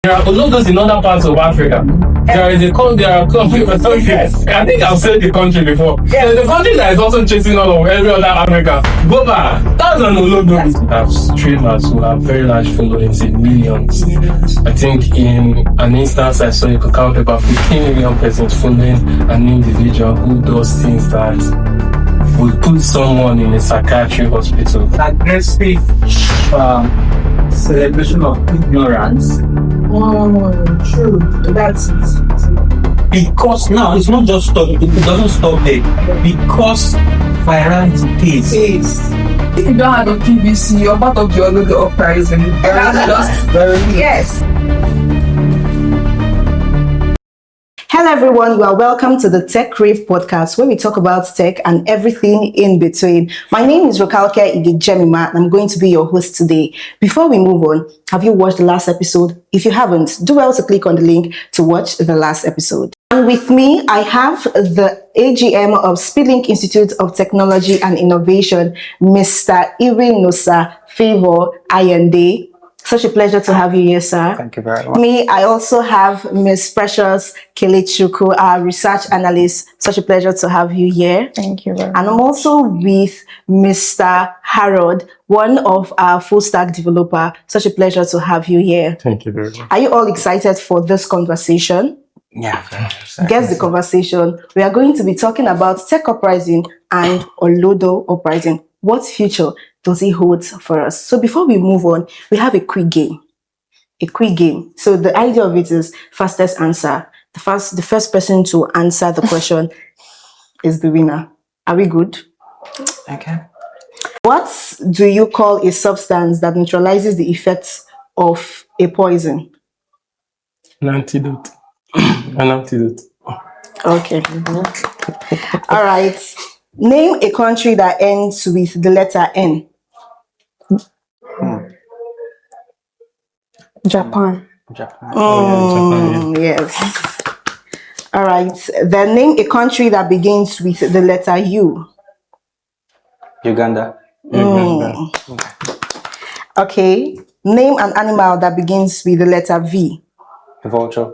There are Olodos in other parts of Africa. There are country. Yes. I think I've said the country before. Yes. There's a country that is also chasing all of every other Africa. Goba, that's an Olodo. We have streamers who have very large followings in millions. I think in an instance I saw you could count about 15 million persons following an individual who does things that would put someone in a psychiatric hospital. Aggressive celebration of ignorance. Oh, true. That's it. Because now it's not just stop. It doesn't stop there. Because virality pays. If you don't have a PVC, you're part of the Olodo Uprising. Yes. Hello everyone, you are welcome to the Tech Rave podcast where we talk about tech and everything in between. My name is Rokalke Igejemima and I'm going to be your host today. Before we move on, have you watched the last episode? If you haven't, do well to click on the link to watch the last episode. And with me, I have the AGM of Speedlink Institute of Technology and Innovation, Mr. Irinosa Favor Ayende. Such a pleasure to have you here, sir. Thank you very much. Me, I also have Ms. Precious Kelechuku, our research analyst. Such a pleasure to have you here. Thank you very much. And I'm also with Mr. Harold, one of our full stack developer. Such a pleasure to have you here. Thank you very much. Are you all excited for this conversation? Yeah. Guess the conversation. We are going to be talking about Tech Uprising and Olodo Uprising. What future does it hold for us? So before we move on, we have a quick game. So the idea of it is fastest answer. The first person to answer the question is the winner. Are we good? Okay. What do you call a substance that neutralizes the effects of a poison? An antidote. An antidote. Okay. All right. Name a country that ends with the letter N. Japan. Japan. Japan. Yes. All right. Then name a country that begins with the letter U. Uganda. Okay. Name an animal that begins with the letter V. Vulture.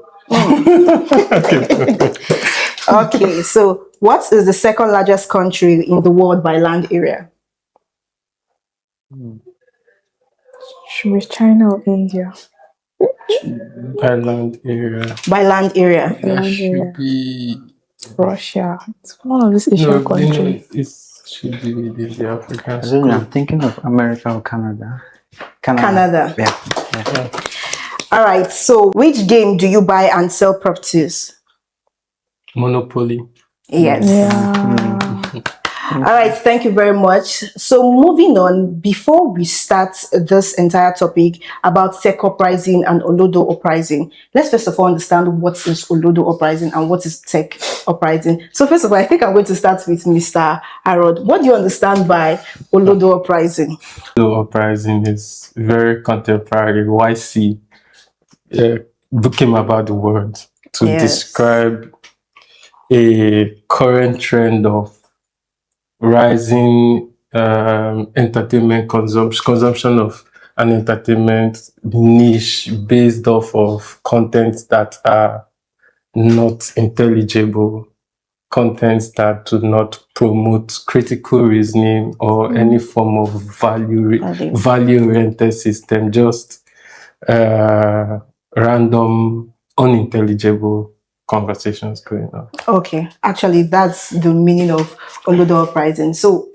Okay. So what is the second largest country in the world by land area? Should be China or India? By land area. By land area. That should be Russia. It's one of these Asian countries. It should be within the African I don't scope. know, I'm thinking of America or Canada. Canada. Yeah. All right. So which game do you buy and sell properties? Monopoly. Yes. Yeah. All right, thank you very much. So moving on, before we start this entire topic about Tech Uprising and Olodo Uprising, let's first of all understand what is Olodo Uprising and what is Tech Uprising. So first of all, I think I'm going to start with Mr. Harold. What do you understand by Olodo Uprising? Olodo Uprising is very contemporary. YC came about the word to describe a current trend of rising entertainment consumption of an entertainment niche based off of contents that are not intelligible, contents that do not promote critical reasoning or any form of value-oriented system, just random, unintelligible conversations going on. Okay, actually, that's the meaning of Olodo Uprising. So,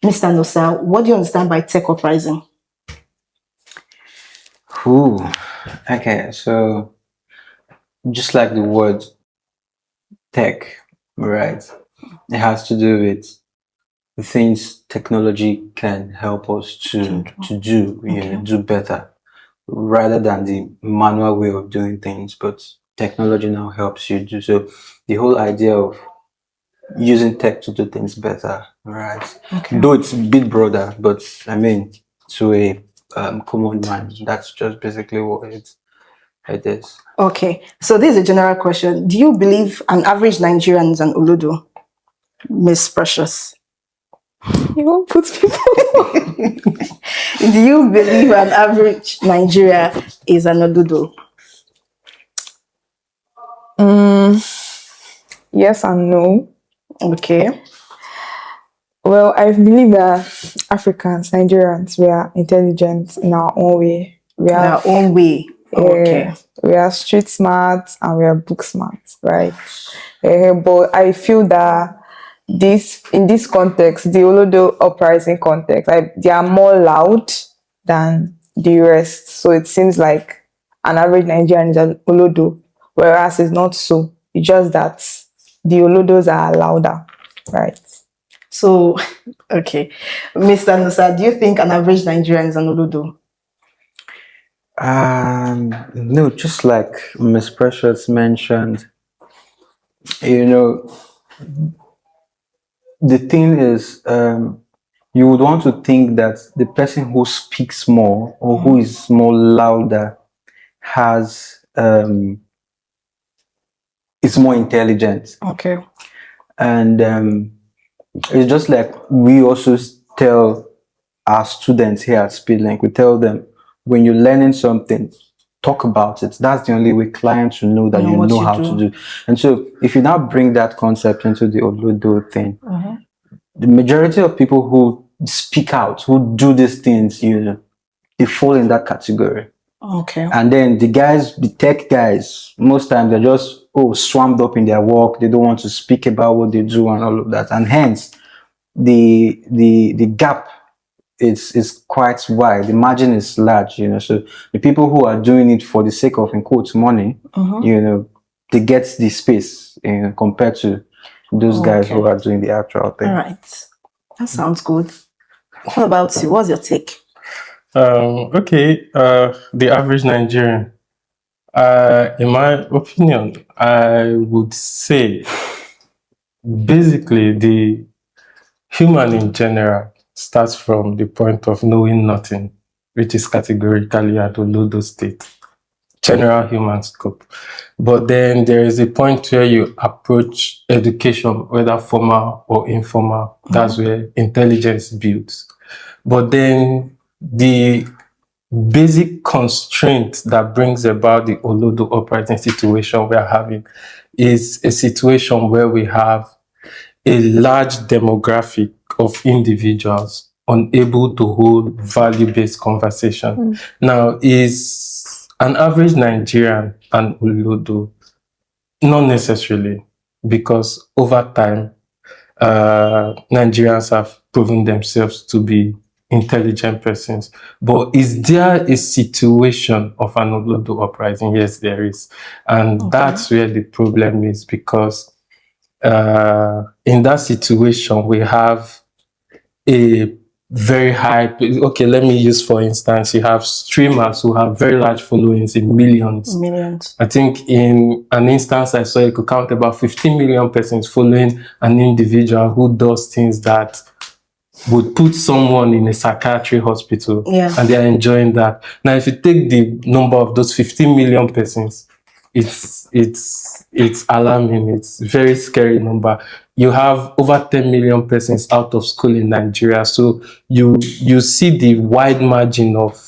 Mr. Nosa, what do you understand by Tech Uprising? Okay, so just like the word tech, right? It has to do with the things technology can help us to do, do better, rather than the manual way of doing things, but technology now helps you do so. The whole idea of using tech to do things better, right? Okay. Though it's a bit broader, but I mean, to a common man, that's just basically what it is. Okay, so this is a general question. Do you believe an average Nigerian is an Olodo? Miss Precious. You won't put people. Do you believe an average Nigeria is an Olodo? Yes and no. Okay. Well, I believe that Africans, Nigerians, we are intelligent in our own way. We Their have, own way. Okay. we are street smart and we are book smart, right? But I feel that in this context, the Olodo Uprising context, they are more loud than the rest. So it seems like an average Nigerian is an Olodo, whereas it's not so. It's just that the Olodos are louder, right? So, okay. Mr. Nusa, do you think an average Nigerian is an Olodo? No, just like Miss Precious mentioned, you know, the thing is, you would want to think that the person who speaks more or who is more louder has is more intelligent. Okay. And it's just like we also tell our students here at Speedlink, we tell them when you're learning something, talk about it. That's the only way clients will know that you know how to do. And so if you now bring that concept into the Olodo thing, the majority of people who speak out, who do these things, they fall in that category. Okay. And then the guys, the tech guys, most times they're just swamped up in their work. They don't want to speak about what they do and all of that. And hence the gap is quite wide. The margin is large, So the people who are doing it for the sake of, in quotes, money, they get the space compared to those guys who are doing the actual thing. All right. That sounds good. What about you? What's your take? Okay. The average Nigerian. In my opinion, I would say basically the human in general starts from the point of knowing nothing, which is categorically at Olodo state, general human scope. But then there is a point where you approach education, whether formal or informal. That's where intelligence builds. But then the basic constraint that brings about the Olodo uprising situation we are having is a situation where we have a large demographic of individuals unable to hold value-based conversation. Now, is an average Nigerian an Olodo? Not necessarily, because over time, Nigerians have proven themselves to be intelligent persons. But is there a situation of an Olodo uprising? Yes, there is. And that's where the problem is, because in that situation, we have a very high, okay, let me use, for instance, you have streamers who have very large followings in millions. I think in an instance I saw, you could count about 15 million persons following an individual who does things that would put someone in a psychiatry hospital, and they are enjoying that. Now, if you take the number of those 15 million persons, it's alarming. It's a very scary number. You have over 10 million persons out of school in Nigeria. So you see the wide margin of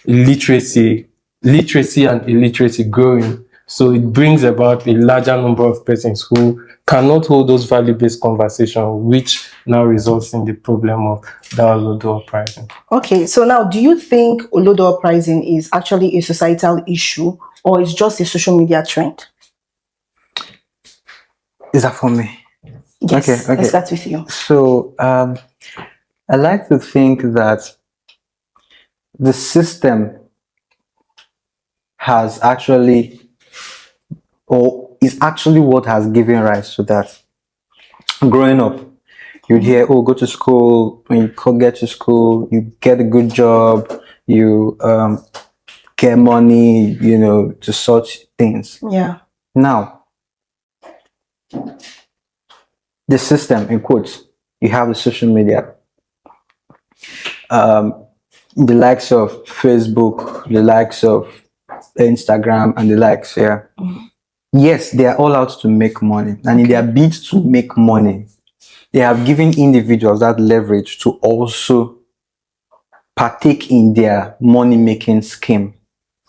literacy and illiteracy growing. So it brings about a larger number of persons who cannot hold those value-based conversations, which now results in the problem of the Olodo uprising. Okay, so now, do you think Olodo uprising is actually a societal issue, or is just a social media trend? Is that for me? Yes, okay. Let's start with you. So I like to think that the system has actually, or is actually what has given rise to that. Growing up, you'd hear, go to school. When you get to school, you get a good job, you get money, to such things. Yeah. Now, the system, in quotes, you have the social media, the likes of Facebook, the likes of Instagram, and the likes, Yes, they are all out to make money. And in their bid to make money, they have given individuals that leverage to also partake in their money-making scheme.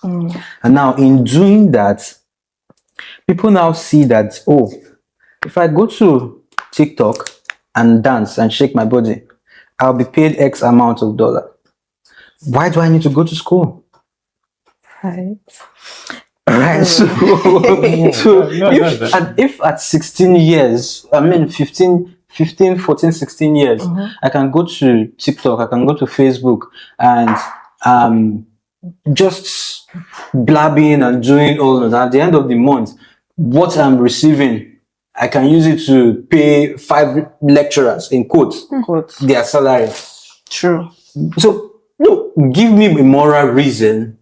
And now, in doing that, people now see that, oh, if I go to TikTok and dance and shake my body, I'll be paid X amount of dollar. Why do I need to go to school? Right. Right. So, if at 16 years, 15, 14, 16 years, I can go to TikTok, I can go to Facebook and just blabbing and doing all of that. At the end of the month, what I'm receiving, I can use it to pay 5 lecturers, in quotes, their salary. True. So, give me a moral reason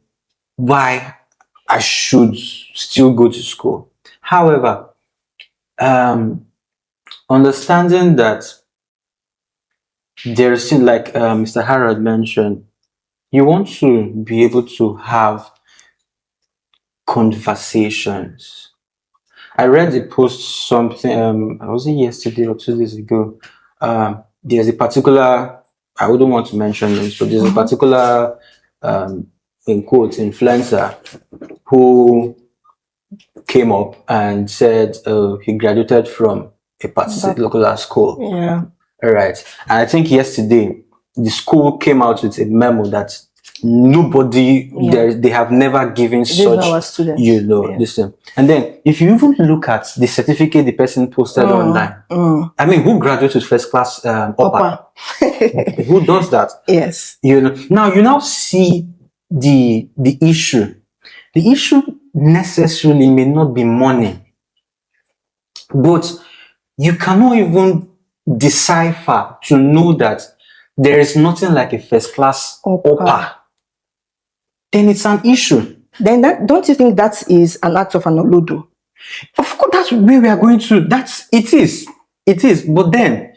why I should still go to school. However, understanding that there is still, like Mr. Harold mentioned, you want to be able to have conversations. I read a post something, was it yesterday or 2 days ago? There's a particular, I wouldn't want to mention this, but there's a particular, in quotes, influencer who came up and said he graduated from a particular school. Yeah. All right. And I think yesterday, the school came out with a memo that nobody, they have never given such, this thing. And then, if you even look at the certificate the person posted online, I mean, who graduates with first class upper? Who does that? Yes. Now you now see the issue. The issue necessarily may not be money, but you cannot even decipher to know that there is nothing like a first class upper. Then it's an issue. Then don't you think that is an act of an Olodo? Of course, that's where we are going to. It is. But then,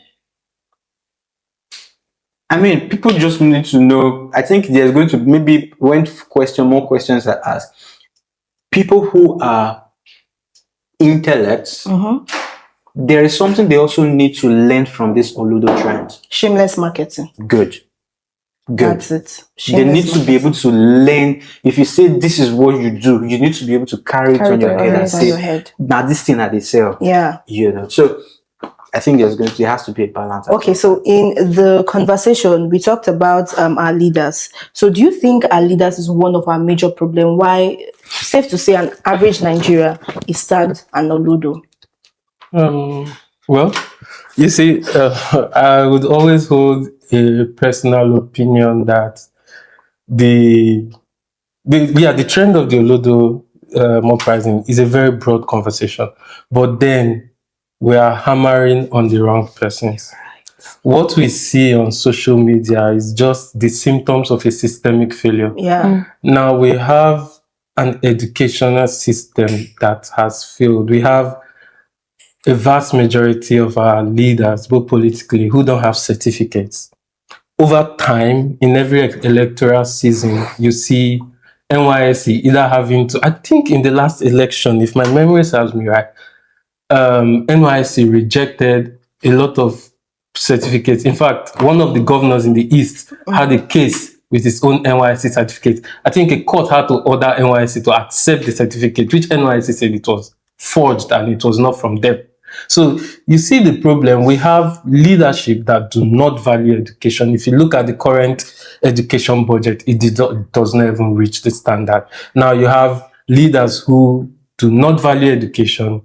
I mean, people just need to know. I think there's going to maybe more questions are asked. People who are intellects, there is something they also need to learn from this Olodo trend. Shameless marketing. Good. That's it. They need to be able to learn. If you say this is what you do, you need to be able to carry it on your head and say, now this thing that they sell. Yeah. So I think there has to be a balance. Okay, so in the conversation, we talked about our leaders. So do you think our leaders is one of our major problems? Why, safe to say, an average Nigeria is tagged an Olodo? Well, you see, I would always hold a personal opinion that the trend of the Olodo uprising is a very broad conversation, but then we are hammering on the wrong persons. What we see on social media is just the symptoms of a systemic failure. Yeah. Now we have an educational system that has failed. We have a vast majority of our leaders, both politically, who don't have certificates. Over time, in every electoral season, you see NYSC either having to, I think in the last election, if my memory serves me right, NYSC rejected a lot of certificates. In fact, one of the governors in the East had a case with his own NYSC certificate. I think a court had to order NYSC to accept the certificate, which NYSC said it was forged and it was not from them. So you see the problem. We have leadership that do not value education. If you look at the current education budget, it does not even reach the standard. Now you have leaders who do not value education.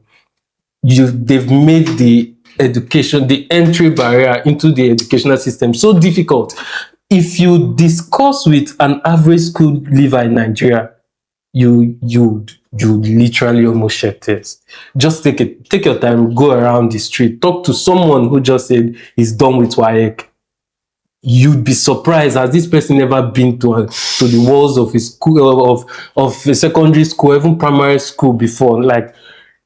They've made the education, the entry barrier into the educational system so difficult. If you discuss with an average school leaver in Nigeria, you literally almost shed tears. Just take your time, go around the street, talk to someone who just said he's done with WAEC. You'd be surprised, has this person ever been to the walls of a school, of a secondary school, even primary school before? Like,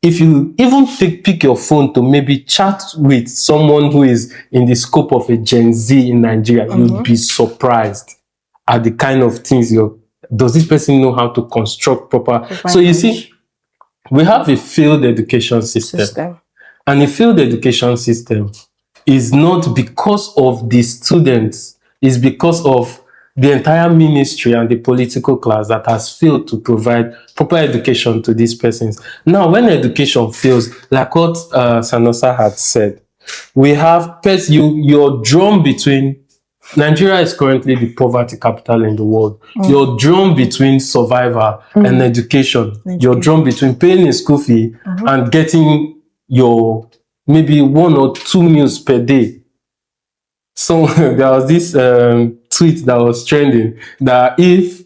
if you even pick your phone to maybe chat with someone who is in the scope of a Gen Z in Nigeria, you'd be surprised at the kind of things does this person know how to construct proper? So you see, we have a failed education system. And a failed education system is not because of the students, it's because of the entire ministry and the political class that has failed to provide proper education to these persons. Now, when education fails, like what Sanosa had said, we have you're drawn between. Nigeria is currently the poverty capital in the world. You're drawn between survival and education. You're drawn between paying a school fee and getting your maybe 1 or 2 meals per day. So there was this tweet that was trending that if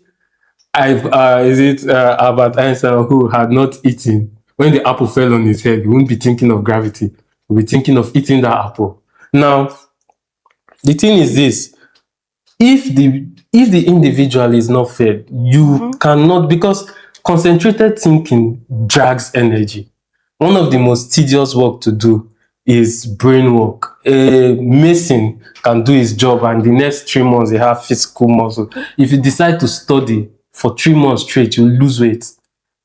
Albert Einstein who had not eaten, when the apple fell on his head, he wouldn't be thinking of gravity. He would be thinking of eating that apple. Now, the thing is this: if the individual is not fed, you cannot, because concentrated thinking drags energy. One of the most tedious work to do is brain work. A mason can do his job and the next 3 months they have physical muscle. If you decide to study for 3 months straight, you lose weight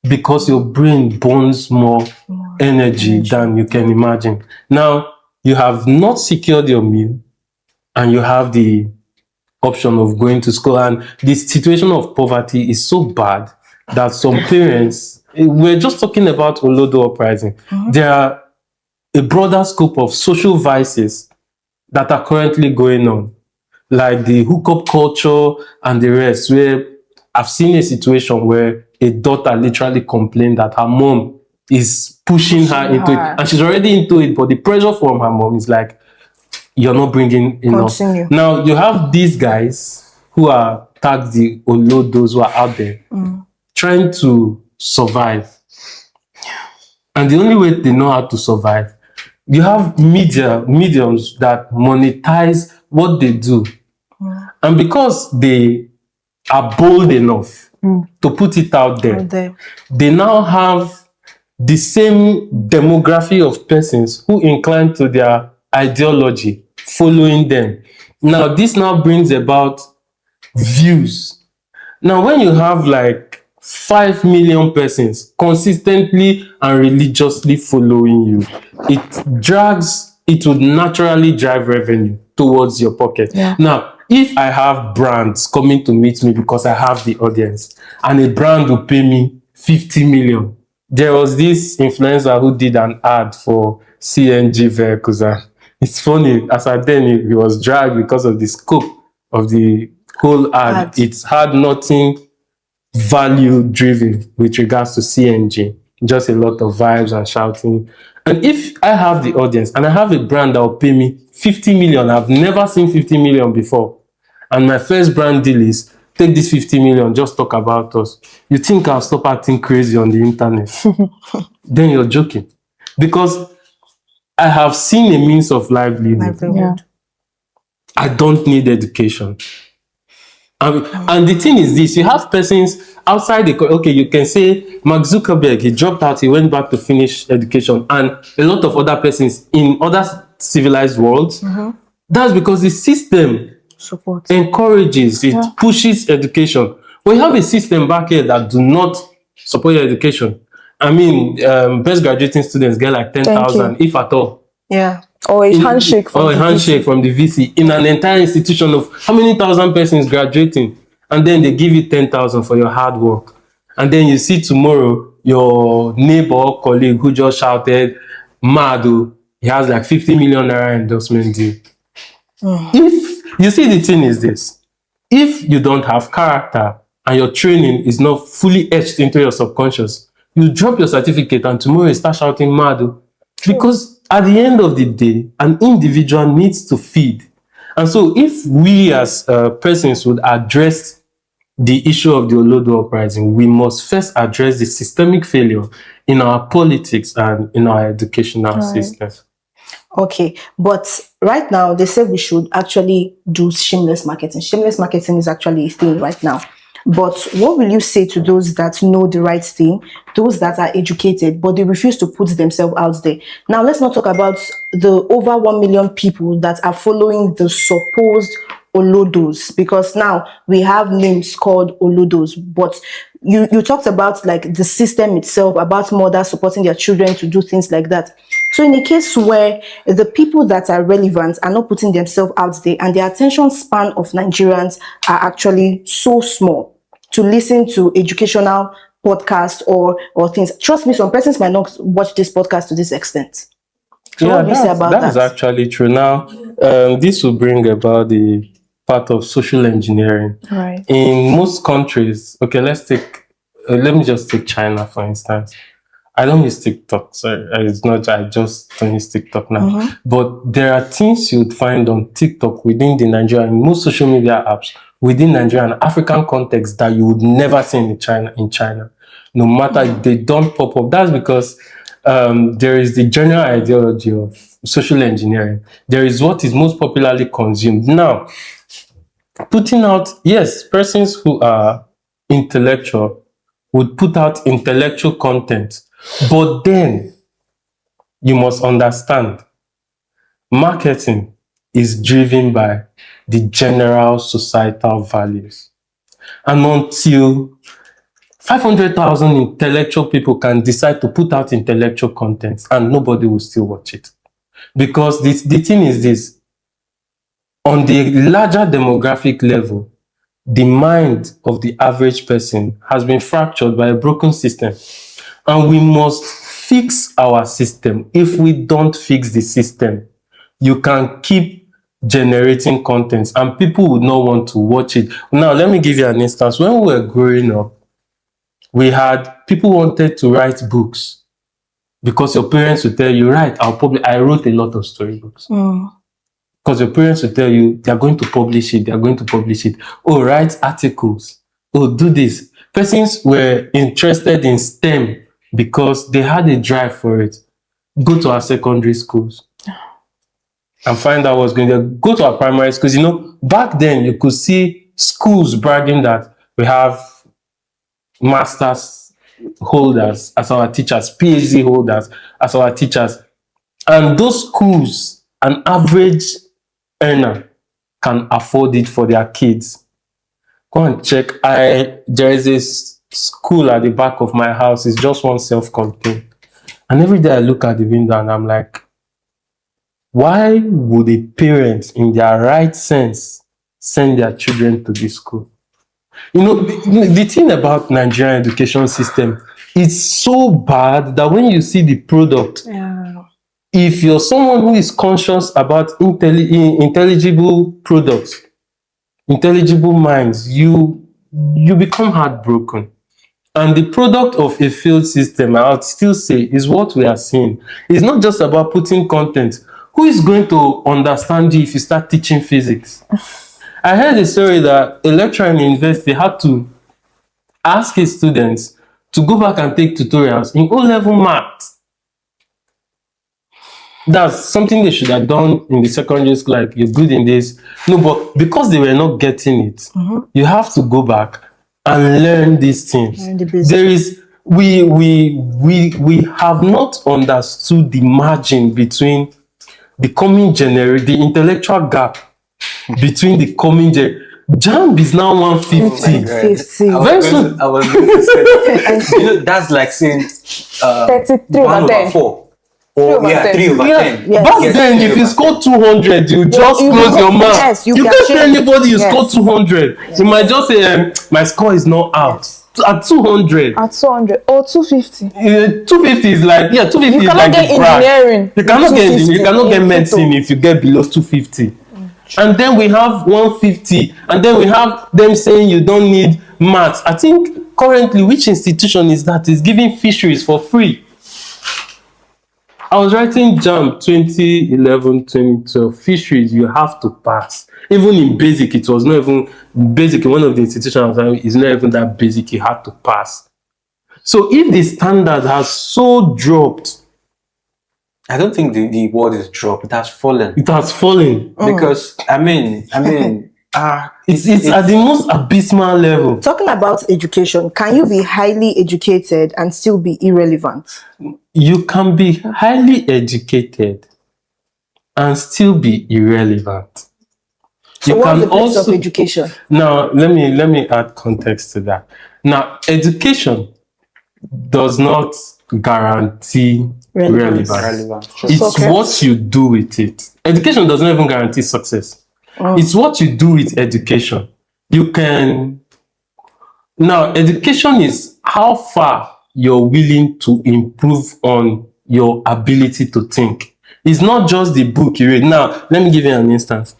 because your brain burns more energy than you can imagine. Now, you have not secured your meal and you have the option of going to school, and the situation of poverty is so bad that some parents, we're just talking about Olodo Uprising, there are a broader scope of social vices that are currently going on, like the hookup culture and the rest, where I've seen a situation where a daughter literally complained that her mom is pushing her into it, and she's already into it, but the pressure from her mom is like, you're not bringing enough. Continue. Now, you have these guys who are tagged the Olodos who are out there trying to survive. And the only way they know how to survive, you have mediums that monetize what they do. And because they are bold enough to put it out there, they now have the same demography of persons who incline to their ideology following them. Now, this now brings about views. Now, when you have like 5 million persons consistently and religiously following you, it would naturally drive revenue towards your pocket. Now, if I have brands coming to meet me because I have the audience, and a brand will pay me 50 million. There was this influencer who did an ad for CNG vehicles, and it's funny, as at then he was dragged because of the scope of the whole ad. It had nothing value driven with regards to CNG, just a lot of vibes and shouting. And if I have the audience and I have a brand that will pay me 50 million, I've never seen 50 million before, and my first brand deal is, take this 50 million, just talk about us. You think I'll stop acting crazy on the internet? Then you're joking. Because I have seen a means of livelihood. I don't need education. And the thing is this, you have persons outside okay, you can say Mark Zuckerberg, he dropped out, he went back to finish education, and a lot of other persons in other civilized worlds. That's because the system encourages, it pushes education. We have a system back here that do not support your education. I mean, best graduating students get like 10,000, if at all. Or a handshake from the VC in an entire institution of how many thousand persons graduating, and then they give you 10,000 for your hard work. And then you see tomorrow your neighbor or colleague who just shouted, Madu, he has like 50 million naira endorsement deal. If you see, the thing is this, if you don't have character and your training is not fully etched into your subconscious, you drop your certificate and tomorrow you start shouting Madu. Because at the end of the day, an individual needs to feed. And so if we as persons would address the issue of the Olodo Uprising, we must first address the systemic failure in our politics and in our educational system. Okay, but right now they say we should actually do shameless marketing. Shameless marketing is actually a thing right now. But what will you say to those that know the right thing, those that are educated, but they refuse to put themselves out there? Now, let's not talk about the over 1 million people that are following the supposed Olodos, because now we have names called Olodos. But you talked about like the system itself, about mothers supporting their children to do things like that. So in a case where the people that are relevant are not putting themselves out there and the attention span of Nigerians are actually so small to listen to educational podcasts or things. Trust me, some persons might not watch this podcast to this extent. So what do you say about that's that? actually true. Now, this will bring about the part of social engineering. Right. In most countries, okay, let me just take China, for instance. I don't use TikTok, so it's not, I just don't use TikTok now. But there are things you'd find on TikTok within the Nigerian, most social media apps within Nigeria and African context that you would never see in China. No matter they don't pop up. That's because there is the general ideology of social engineering. There is what is most popularly consumed. Now, putting out, yes, persons who are intellectual would put out intellectual content, but then you must understand marketing is driven by the general societal values. And until 500,000 intellectual people can decide to put out intellectual content and nobody will still watch it. Because the thing is this, on the larger demographic level, the mind of the average person has been fractured by a broken system. And we must fix our system. If we don't fix the system, you can keep generating content and people would not want to watch it. Now, let me give you an instance. When we were growing up, we had people wanted to write books because your parents would tell you, right, I wrote a lot of storybooks. Because your parents will tell you they are going to publish it, Oh, write articles. Oh, do this. Persons were interested in STEM because they had a drive for it. Go to our secondary schools and find out what's going on. Go to our primary schools. Back then you could see schools bragging that we have masters holders as our teachers, PhD holders as our teachers. And those schools, an average earner can afford it for their kids. Go and check. There is a school at the back of my house. It's just one self-contained. And every day I look at the window and I'm like, why would a parent in their right sense send their children to this school? The thing about Nigerian education system is so bad that when you see the product, if you're someone who is conscious about intelligible products, intelligible minds, you become heartbroken. And the product of a failed system, I would still say, is what we are seeing. It's not just about putting content. Who is going to understand you if you start teaching physics? I heard a story that a lecturer in the university had to ask his students to go back and take tutorials in O-level maths. That's something they should have done in the secondary school, like you're good in this. No, but because they were not getting it, you have to go back and learn these things. There is, we have not understood the margin between the coming generation, the intellectual gap between the coming JAMB is now 150. Very soon. I was going to say, that's like saying 33 1 over 10. over 4. Oh, 3 over 10. Back then, if you score 200, you just close your mouth. Yes, you can't tell anybody you score 200. You might just say, my score is not out. At 200. At 200 or 250. 250 is like, 250 is like get the brag. engineering. You cannot get medicine if you get below 250. And then we have 150. And then we have them saying you don't need maths. I think currently, which institution is that is giving fisheries for free? I was writing JAMB 2011, 2012. Fisheries, you have to pass. Even in basic, it was not even basic. One of the institutions is not even that basic. You had to pass. So if the standard has so dropped, I don't think the word is dropped. It has fallen. It has fallen. Because, it's at the most abysmal level. Talking about education, can you be highly educated and still be irrelevant? You can be highly educated and still be irrelevant. So what's the place of education? Now, let me add context to that. Now, education does not guarantee relevance. Relevant. It's Success. what you do with it. Education does not even guarantee success. It's what you do with education. You can. Now, education is how far you're willing to improve on your ability to think. It's not just the book you read. Now, let me give you an instance.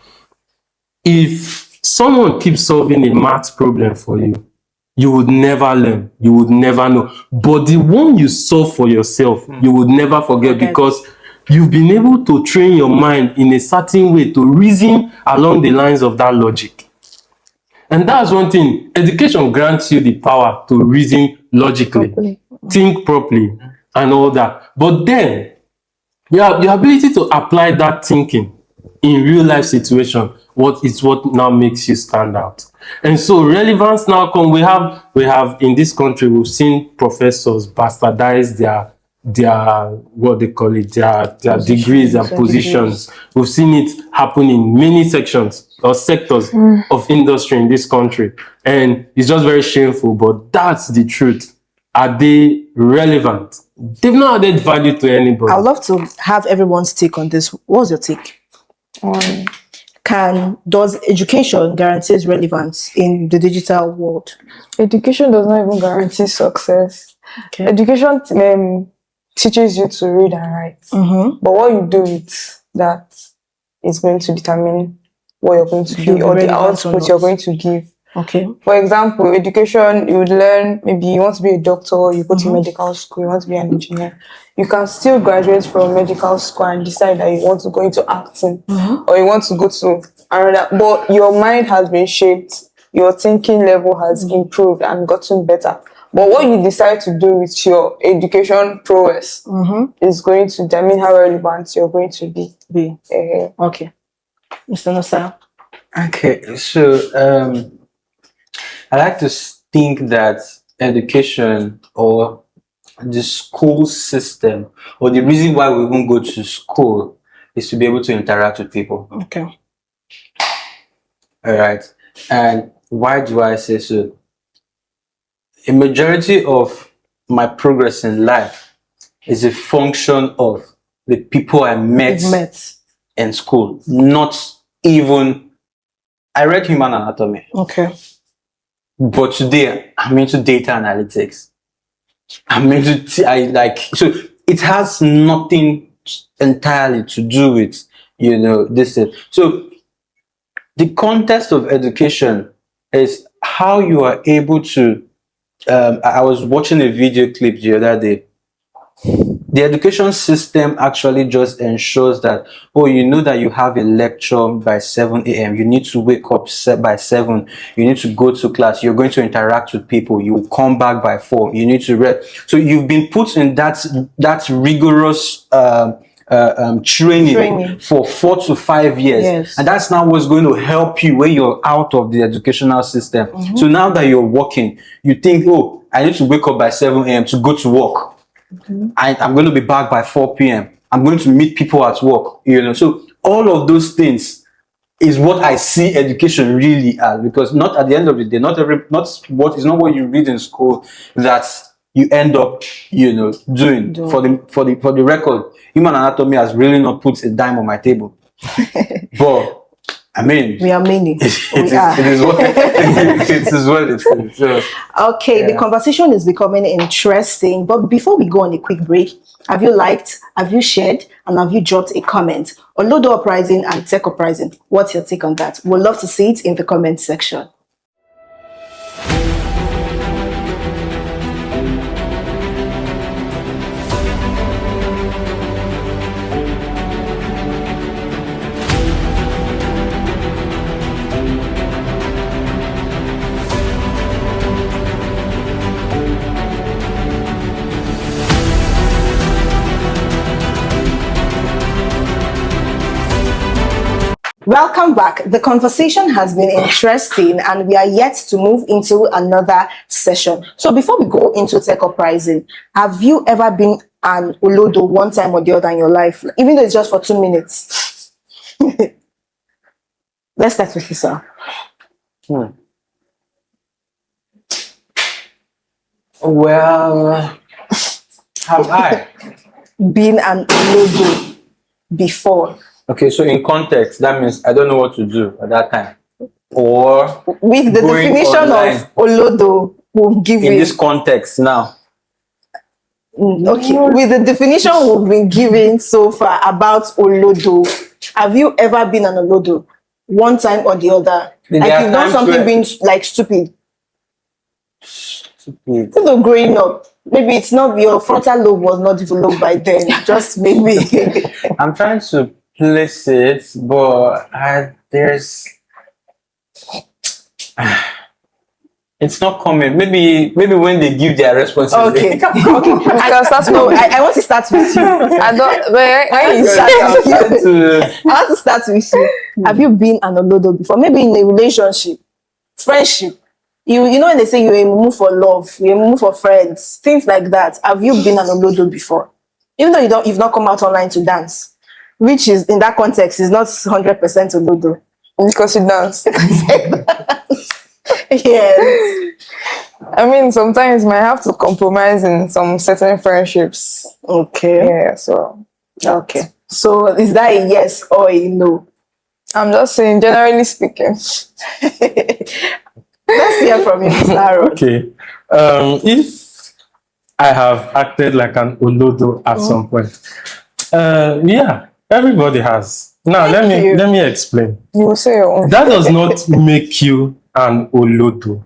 If someone keeps solving a math problem for you, you would never learn. You would never know. But the one you solve for yourself, you would never forget because you've been able to train your mind in a certain way to reason along the lines of that logic. And that's one thing. Education grants you the power to reason logically, think properly, and all that. But then, you have the ability to apply that thinking in real life situation. What now makes you stand out. And so relevance now come. We have in this country, we've seen professors bastardize their what they call it, their degrees and positions. We've seen it happen in many sections or sectors of industry in this country. And it's just very shameful, but that's the truth. Are they relevant? They've not added value to anybody. I would love to have everyone's take on this. What's your take? Does education guarantees relevance in the digital world? Education does not even guarantee success. Okay. Education teaches you to read and write. But what you do with that is going to determine what you're going to be or the output you're going to give. Okay. For example, education, you would learn, maybe you want to be a doctor, you go to medical school, you want to be an engineer. You can still graduate from medical school and decide that you want to go into acting or you want to go to another. But your mind has been shaped, your thinking level has improved and gotten better. But what you decide to do with your education prowess is going to determine how relevant you're going to be. Okay. Mr. Nosa. Okay, so I like to think that education or the school system or the reason why we even go to school is to be able to interact with people. Okay. All right. And why do I say so? A majority of my progress in life is a function of the people I met in school. Not even, I read human anatomy. Okay. But today I'm into data analytics. I'm into, so it has nothing entirely to do with, this thing. So the context of education is how you are able to, I was watching a video clip the other day. The education system actually just ensures that, that you have a lecture by 7 a.m. You need to wake up by 7. You need to go to class. You're going to interact with people. You will come back by 4. You need to read. So you've been put in that rigorous training for 4 to 5 years. Yes. And that's now what's going to help you when you're out of the educational system. So now that you're working, you think, I need to wake up by 7 a.m. to go to work. I'm going to be back by 4 p.m. I'm going to meet people at work, So all of those things is what I see education really as, because not at the end of the day, not what you read in school that you end up, doing. For the record, human anatomy has really not put a dime on my table. But I mean, we are many. It is what it is. So, okay, the conversation is becoming interesting. But before we go on a quick break, have you liked, have you shared, and have you dropped a comment? Olodo Uprising and Tech Uprising. What's your take on that? We'd love to see it in the comment section. Welcome back. The conversation has been interesting and we are yet to move into another session. So before we go into Tech Uprising, have you ever been an Olodo one time or the other in your life? Even though it's just for 2 minutes. Let's start with you, sir. Well, have I? Been an Olodo before? Okay, so in context, that means I don't know what to do at that time. Or With the going definition online. of Olodo we've given. In this context now. Okay, with the definition we've been given so far about Olodo, have you ever been an Olodo? One time or the other? There Like are you've done times something where- being like stupid. Stupid. Although growing up, maybe it's not your frontal lobe was not developed by then. Just maybe. I'm trying to place it, but there's it's not coming. Maybe when they give their responses. Okay. they- Okay. I want to start with you. I don't. When you start start, Trying to- I want to start with you. Have you been an Olodo before? Maybe in a relationship, friendship. You know when they say you're a mumu for love, you're a mumu for friends, things like that. Have you been an Olodo before? Even though you've not come out online to dance, which is in that context is not 100% Olodo. because you dance. Yes. I mean, sometimes you might have to compromise in some certain friendships. Okay. Yeah, so Okay. So is that a yes or a no? I'm just saying, generally speaking. Let's hear from you, Mr. Aaron. Okay. If I have acted like an Olodo at some point, yeah, everybody has. Now Thank you. let me explain. You will say your own. That does not make you an Olodo.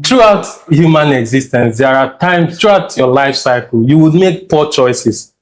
Throughout human existence, there are times throughout your life cycle you will make poor choices,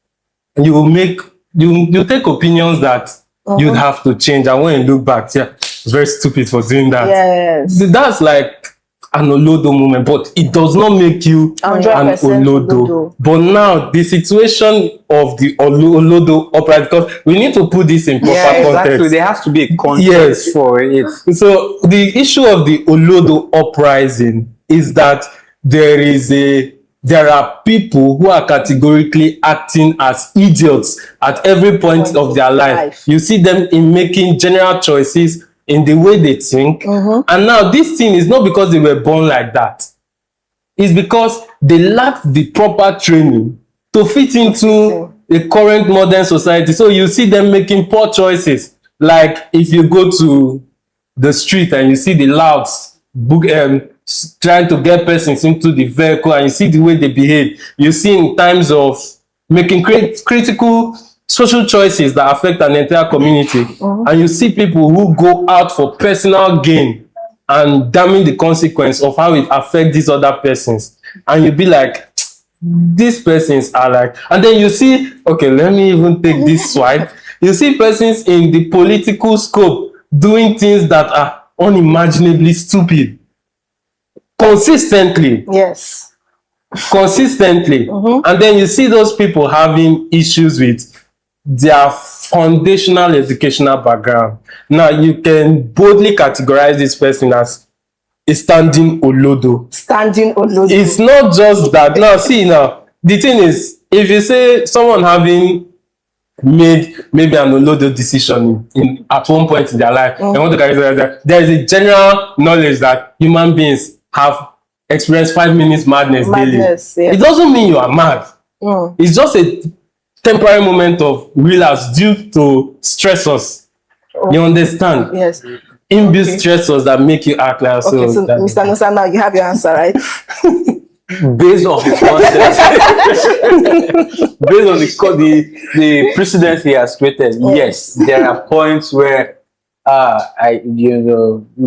and you take opinions that you'd have to change. And when you look back, yeah, it's very stupid for doing that. Yes. That's like an Olodo moment, but it does not make you an 100% Olodo. Olodo. But now the situation of the Olodo Uprising, because we need to put this in proper Yeah, context. exactly. There has to be a context Yes. for it. So the issue of the Olodo Uprising is that there are people who are categorically acting as idiots at every point of their life. You see them in making general choices in the way they think. And now this thing is not because they were born like that. It's because they lacked the proper training to fit into the current modern society. So you see them making poor choices. Like if you go to the street and you see the louds trying to get persons into the vehicle, and you see the way they behave, you see in times of making critical social choices that affect an entire community, and you see people who go out for personal gain and damning the consequence of how it affects these other persons, and you be like, these persons are like, and then you see, okay, let me even take this swipe. You see persons in the political scope doing things that are unimaginably stupid consistently. Yes. Consistently. And then you see those people having issues with their foundational educational background. Now you can boldly categorize this person as a standing Olodo. Standing Olodo. It's not just that. Now see, now the thing is, if you say someone having made maybe an Olodo decision at one point in their life, they want to carry that, there is a general knowledge that human beings have experienced 5 minutes madness daily. Yeah. It doesn't mean you are mad. It's just a temporary moment of relapse due to stressors. You understand? Yes. Inbuilt stressors that make you act like Okay, so Mr. Nusa, now you have your answer, right? Based on the context, based on the precedent he has created, yes, there are points where I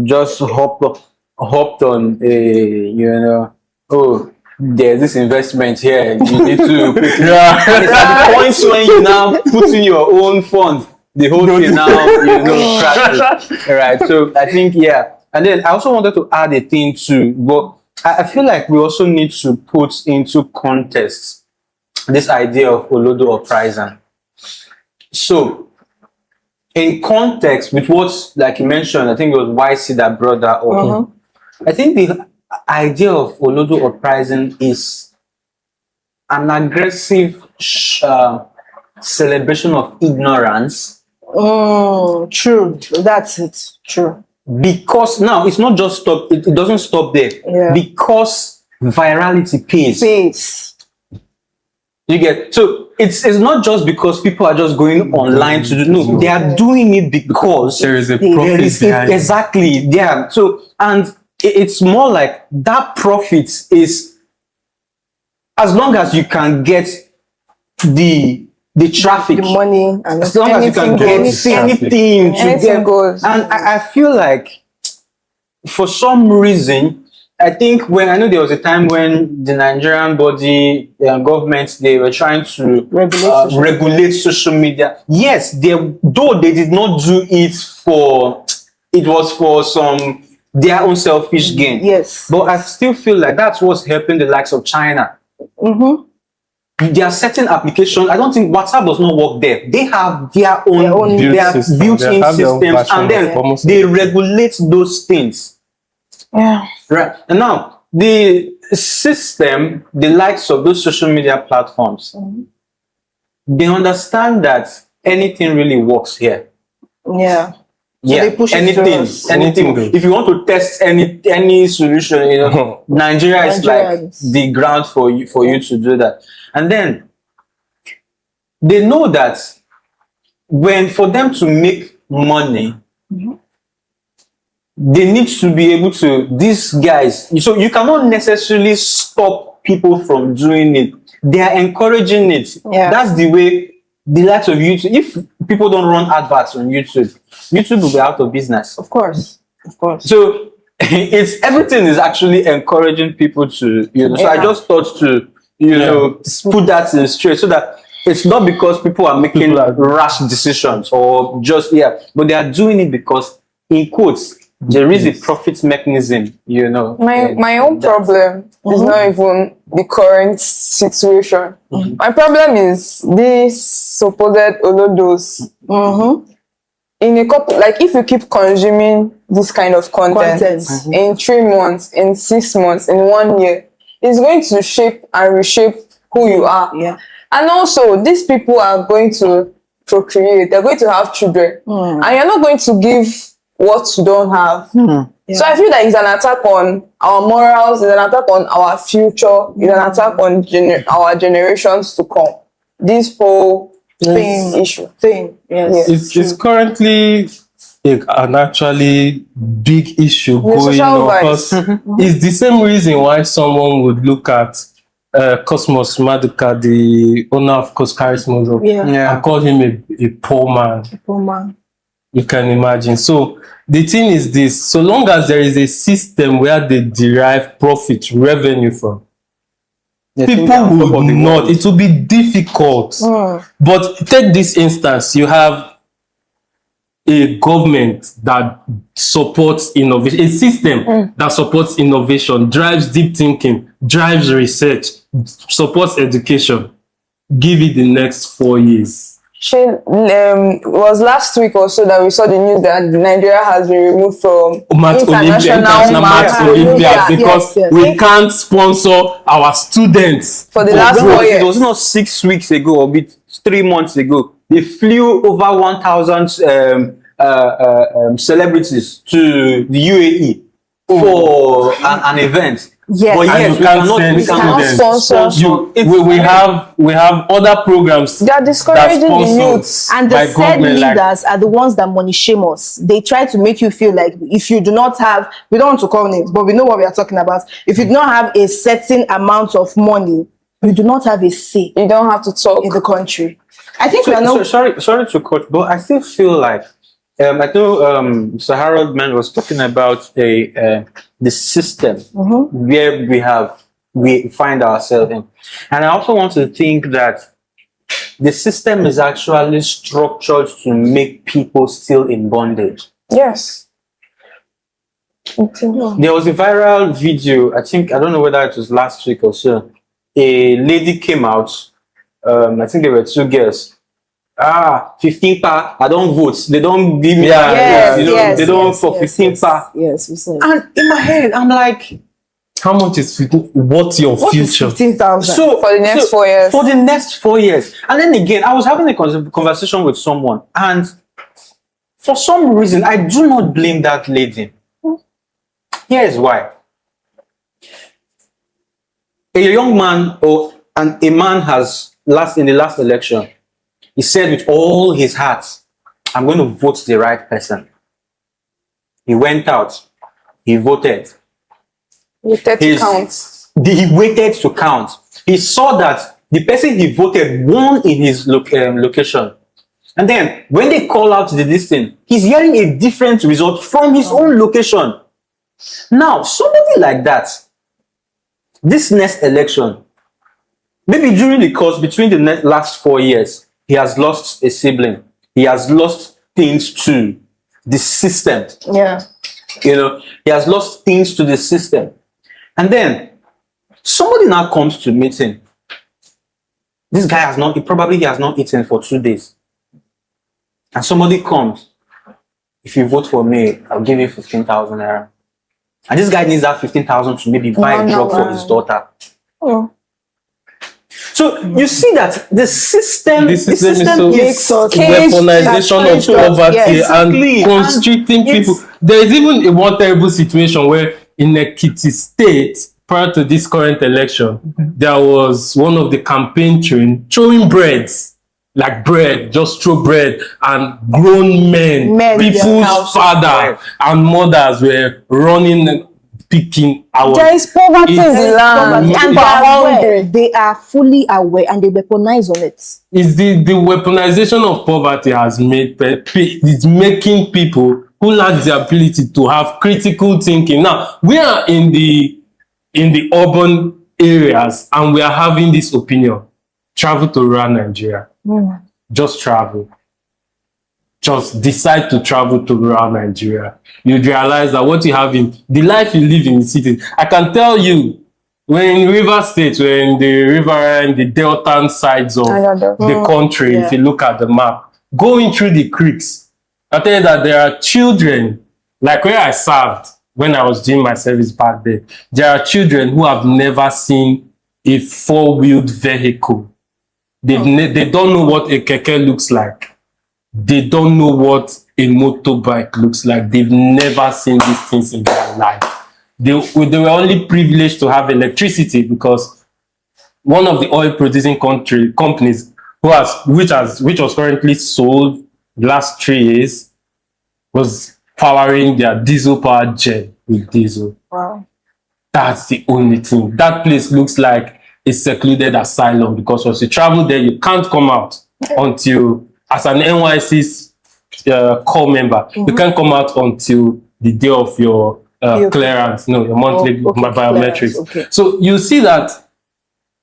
just hopped on a there's this investment here, you need to and it's at the points when you now put in your own funds, the whole thing now crashes. Right. So I think and then I also wanted to add a thing too, but I feel like we also need to put into context this idea of Olodo Uprising. So, in context with what, like you mentioned, I think it was YC that brought that up. I think the idea of Olodo Uprising is an aggressive celebration of ignorance. True. That's it. True. Because now it's not just stop, it doesn't stop there. Yeah. Because virality pays. You get, so it's not just because people are just going online to do, no, they are doing it because There is a there profit is behind it. exactly, yeah. So, and it's more like that profit is, as long as you can get the traffic, The money and as long as you can get anything to Anything get, goes. and I feel like for some reason, I think when I know there was a time when the Nigerian body government, they were trying to regulate social media. Yes, though they did not do it for, it was for some their own selfish gain. Yes. But I still feel like that's what's helping the likes of China. There are certain applications. I don't think WhatsApp does not work there. They have their own built-in systems, and then they regulate those things. Yeah. Right. And now the system, the likes of those social media platforms, they understand that anything really works here. Yeah. So Yeah, they push it to us. anything. If you want to test any solution, you know, Nigeria is like the ground for you to do that. And then they know that for them to make money, they need to be able to, these guys, so you cannot necessarily stop people from doing it. They are encouraging it. Yeah. That's the way the likes of YouTube, if people don't run adverts on YouTube will be out of business. Of course. So it's everything is actually encouraging people to, you know. So I just thought to, you know, put that in straight so that it's not because people are making rash decisions or just, but they are doing it because, in quotes, there is a profit mechanism, you know. My own problem is not even the current situation. My problem is these supposed Olodos. In a couple, like if you keep consuming this kind of content. In 3 months, in 6 months, in 1 year, it's going to shape and reshape who you are. Yeah. And also, these people are going to procreate. They're going to have children, and you're not going to give what you don't have. So I feel like it's an attack on our morals, it's an attack on our future, it's an attack on our generations to come. This whole issue. Yes. It's currently an actually big issue going on because it's the same reason why someone would look at Cosmos Maduka, the owner of Charisma, and call him a poor man. You can imagine. So the thing is this, so long as there is a system where they derive profit, revenue from, people will not, it will be difficult. But take this instance, you have a government that supports innovation, a system that supports innovation, drives deep thinking, drives research, supports education. Give it the next 4 years. It was last week or so that we saw the news that Nigeria has been removed from international math Olympiad because we can't sponsor our students for the last 4 years. It was not 6 weeks ago or 3 months ago. They flew over 1,000 celebrities to the UAE for an event. Yes, but yes, we cannot sponsor. We have other programs. They are discouraging the youths, and the said leaders are the ones that money shame us. They try to make you feel like if you do not have, we don't want to call names, but we know what we are talking about. If you do not have a certain amount of money, you do not have a say. You don't have to talk in the country. I think we are not. Sorry to cut, but I still feel like I know Sir Harold Mann was talking about the system where we find ourselves in, and I also want to think that the system is actually structured to make people still in bondage. Yes. There was a viral video, I don't know whether it was last week or so. A lady came out, I think there were 2 girls. 15 pa, I don't vote. They don't give me they don't for 15 pa. Yes, we said. And in my head, I'm like, how much is 15? What's your future? 15,000. So for the next 4 years. For the next 4 years. And then again, I was having a conversation with someone, and for some reason, I do not blame that lady. Here's why. a young man a man has in the last election, he said with all his heart, I'm going to vote the right person. He went out, he voted. He waited to count. He saw that the person he voted won in his location. And then when they call out the listing, he's hearing a different result from his own location. Now, somebody like that, this next election, maybe during the course between the last 4 years, he has lost a sibling. He has lost things to the system. Yeah. You know, he has lost things to the system. And then somebody now comes to meet him. This guy has not eaten for 2 days. And somebody comes, if you vote for me, I'll give you 15,000 naira. And this guy needs that 15,000 to maybe buy a drug for his daughter. Oh. So you see that the system is is weaponization of poverty and constricting people. There is even a one terrible situation where in Ekiti State, prior to this current election, there was one of the campaign train throwing breads, like bread, just throw bread, and grown men people's father and mothers were running, picking our. There is poverty in the land, and they are fully aware, and they weaponize on it. Is the weaponization of poverty has made is making people who lack the ability to have critical thinking. Now we are in the urban areas, and we are having this opinion: travel to rural Nigeria. Just travel. Just decide to travel to rural Nigeria. You'd realize that what you have in the life you live in the city. I can tell you, when in River State, we're in the river and the delta sides of the country, if you look at the map, going through the creeks, I tell you that there are children, like where I served when I was doing my service back there, there are children who have never seen a four-wheeled vehicle. They don't know what a keke looks like. They don't know what a motorbike looks like. They've never seen these things in their life. They were only privileged to have electricity because one of the oil producing companies which was currently sold the last 3 years was powering their diesel powered jet with diesel. Wow. That's the only thing. That place looks like a secluded asylum because once you travel there, you can't come out until, as an NYC core member, you can't come out until the day of your clearance, your monthly biometrics. So you see that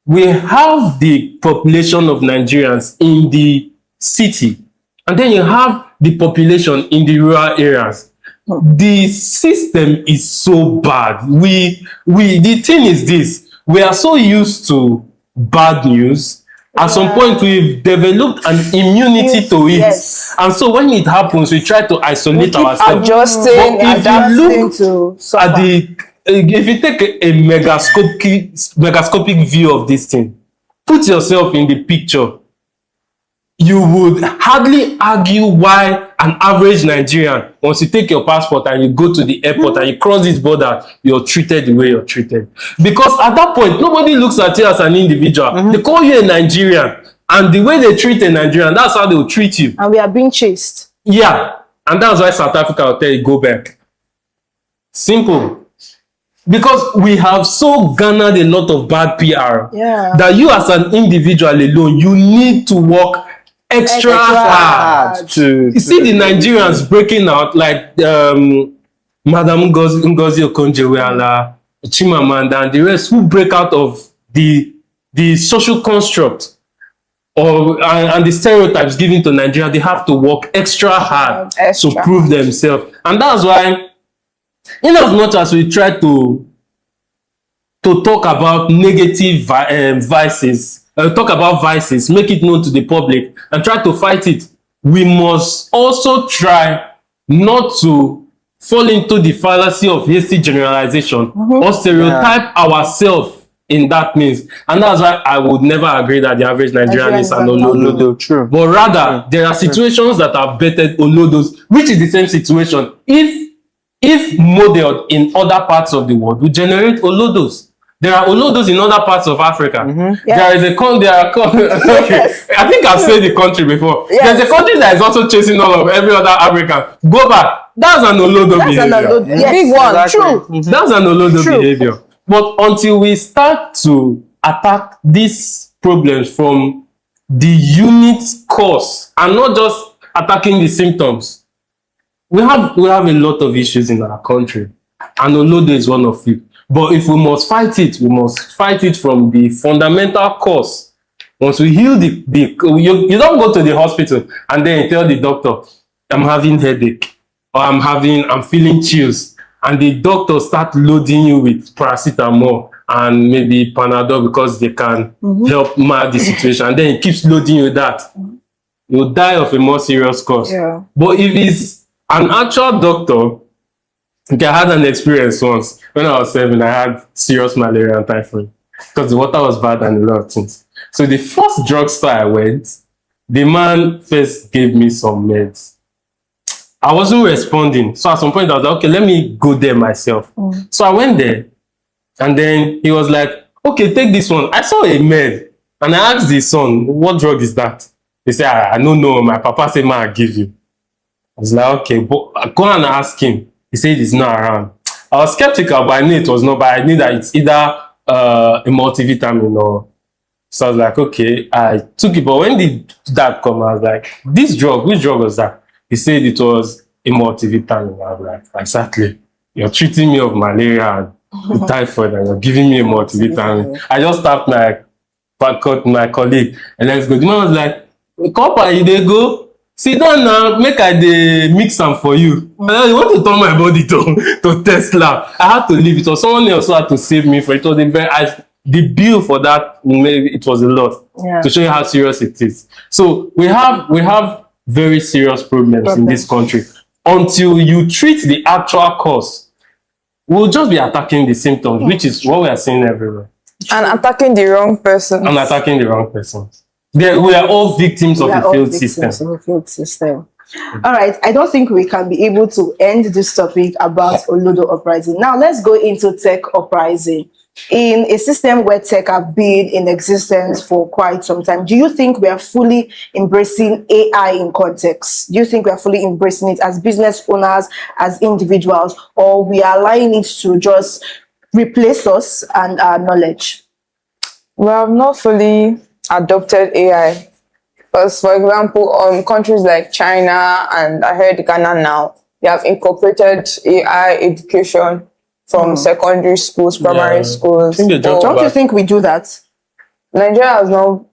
we have the population of Nigerians in the city, and then you have the population in the rural areas. The system is so bad. The thing is this: we are so used to bad news. At some point, we've developed an immunity to it. Yes. And so when it happens, we try to isolate ourselves. Adjusting to at if you take a megascopic view of this thing, put yourself in the picture, you would hardly argue why an average Nigerian, once you take your passport and you go to the airport and you cross this border, you're treated the way you're treated. Because at that point, nobody looks at you as an individual. They call you a Nigerian. And the way they treat a Nigerian, that's how they will treat you. And we are being chased. Yeah. And that's why South Africa will tell you, go back. Simple. Because we have so garnered a lot of bad PR that you as an individual alone, you need to work extra hard to see the Nigerians breaking out, like Madam Ngozi Okonjo-Iweala, Chimamanda, and the rest, who break out of the social construct and the stereotypes given to Nigeria. They have to work extra hard to prove themselves, and that's why, in as much as we try to talk about negative vices. Talk about vices, make it known to the public, and try to fight it. We must also try not to fall into the fallacy of hasty generalization or stereotype ourselves in that means. And that's why I would never agree that the average Nigerian is an Olodo. True. But rather, there are situations that have bettered Olodos, which is the same situation. If modeled in other parts of the world, we generate Olodos. There are Olodos in other parts of Africa. Yeah. There is a Yes. I think I've said the country before. Yes. There's a country that is also chasing all of every other African. Go back. That's an Olodo That's behavior. another big one. Exactly. True. That's an Olodo True. behavior. But until we start to attack these problems from the unit cause and not just attacking the symptoms, we have a lot of issues in our country, and Olodo is one of it. But if we must fight it, we must fight it from the fundamental cause. Once we heal you don't go to the hospital and then you tell the doctor, I'm having headache, or I'm feeling chills, and the doctor start loading you with paracetamol and maybe Panadol because they can help manage the situation, and then it keeps loading you that. You'll die of a more serious cause. Yeah. But if it's an actual doctor, okay, I had an experience once when I was 7. I had serious malaria and typhoid because the water was bad and a lot of things. So the first drugstore I went, the man first gave me some meds. I wasn't responding. So at some point I was like, okay, let me go there myself. So I went there, and then he was like, okay, take this one. I saw a med and I asked his son, what drug is that? He said, I don't know. My papa said, man, I'll give you. I was like, okay, but go and ask him. He said he's not around. I was skeptical, but I knew it was not. But I knew that it's either a multivitamin or. So I was like, okay, I took it. But when did that come? I was like, this drug, which drug was that? He said it was a multivitamin. I was like, exactly. You're treating me of malaria and typhoid, and you're giving me a multivitamin. I just tapped my colleague, and let's go. The man was like, Copper, you dey go? Sit down now, make I dey mix am for you. And I want to turn my body to Tesla. I had to leave it. So someone else had to save me for it. It was the bill for that, maybe it was a lot. Yeah. To show you how serious it is. So we have very serious problems in this country. Until you treat the actual cause, we'll just be attacking the symptoms, which is what we are seeing everywhere. And attacking the wrong person. And attacking the wrong persons. We are all victims of a failed system. All right, I don't think we can be able to end this topic about Olodo Uprising. Now let's go into Tech Uprising. In a system where tech have been in existence for quite some time, do you think we are fully embracing AI in context? Do you think we are fully embracing it as business owners, as individuals, or we are allowing it to just replace us and our knowledge? We have not fully adopted AI. Because, for example, countries like China and I heard Ghana now, they have incorporated AI education from secondary schools, primary schools. Don't you think we do that? Nigeria has not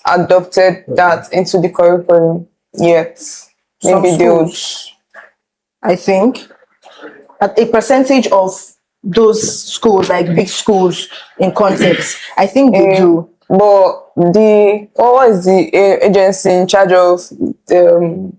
adopted that into the curriculum yet. Maybe they would. I think at a percentage of those schools, like big schools in context, I think they do. But what is the agency in charge of the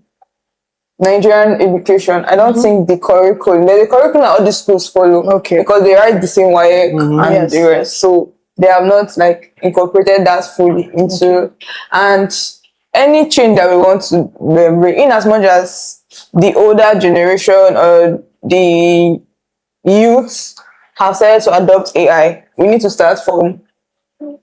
Nigerian education? I don't think the curriculum. The curriculum all the schools follow. Okay. Because they write the same way and the rest. So they have not incorporated that fully into and any change that we want to bring in, as much as the older generation or the youth have started to adopt AI, we need to start from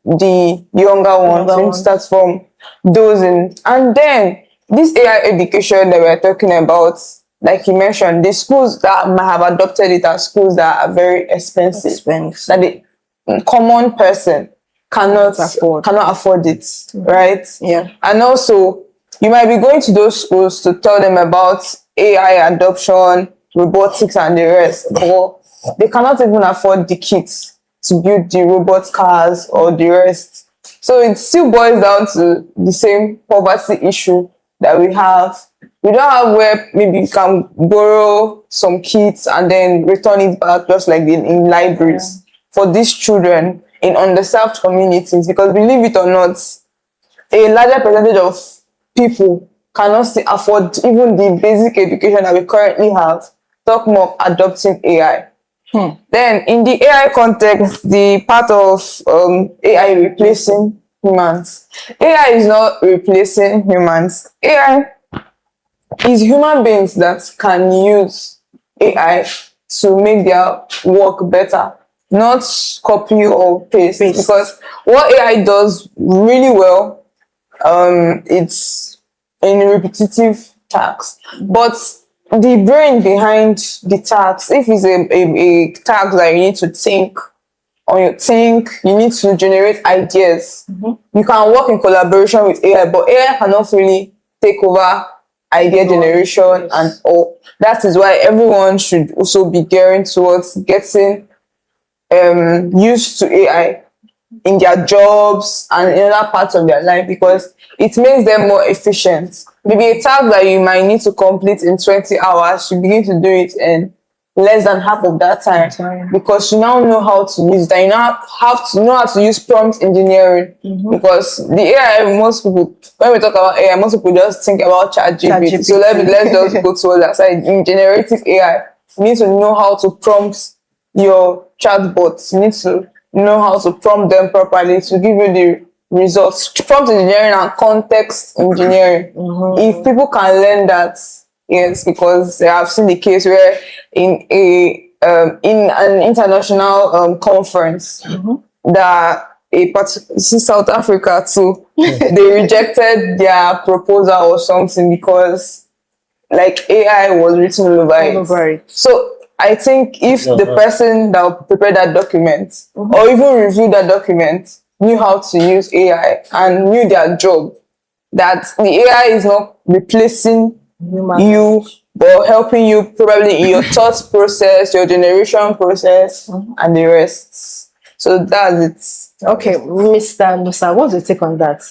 the younger ones. We need to start from those and then this AI education that we're talking about, like you mentioned, the schools that might have adopted it are schools that are very expensive. That the common person cannot afford it, right? Yeah. And also, you might be going to those schools to tell them about AI adoption, robotics, and the rest, but they cannot even afford the kits to build the robot cars or the rest. So it still boils down to the same poverty issue that we have. We don't have where maybe you can borrow some kits and then return it back, just like in libraries for these children in underserved communities. Because believe it or not, a larger percentage of people cannot still afford even the basic education that we currently have. Talk more of adopting AI. Then in the AI context, the part of AI replacing humans. AI is not replacing humans. AI is human beings that can use AI to make their work better. not copy or paste. Because what AI does really well, it's in repetitive tasks. But the brain behind the task, if it's a task that you need to think, you need to generate ideas. You can work in collaboration with AI, but AI cannot really take over idea generation and all. That is why everyone should also be gearing towards getting used to AI in their jobs and in other parts of their life, because it makes them more efficient. Maybe a task that you might need to complete in 20 hours, you begin to do it in less than half of that time, because you now know how to use it. And you now have to know how to use prompt engineering, because the AI, most people, when we talk about AI, most people just think about ChatGPT. So let's just go to that side. In generative AI, you need to know how to prompt your chatbots. You need to know how to prompt them properly to give you the results. Prompt engineering and context engineering. If people can learn that, yes, because I've seen the case where in an international conference that South Africa too, they rejected their proposal or something because like AI was written all over it. So I think if the person that prepared that document or even reviewed that document knew how to use AI and knew their job, that the AI is not replacing you but helping you probably in your thought process, your generation process, and the rest. So that's it. Okay, Mr. Musa, what's your take on that?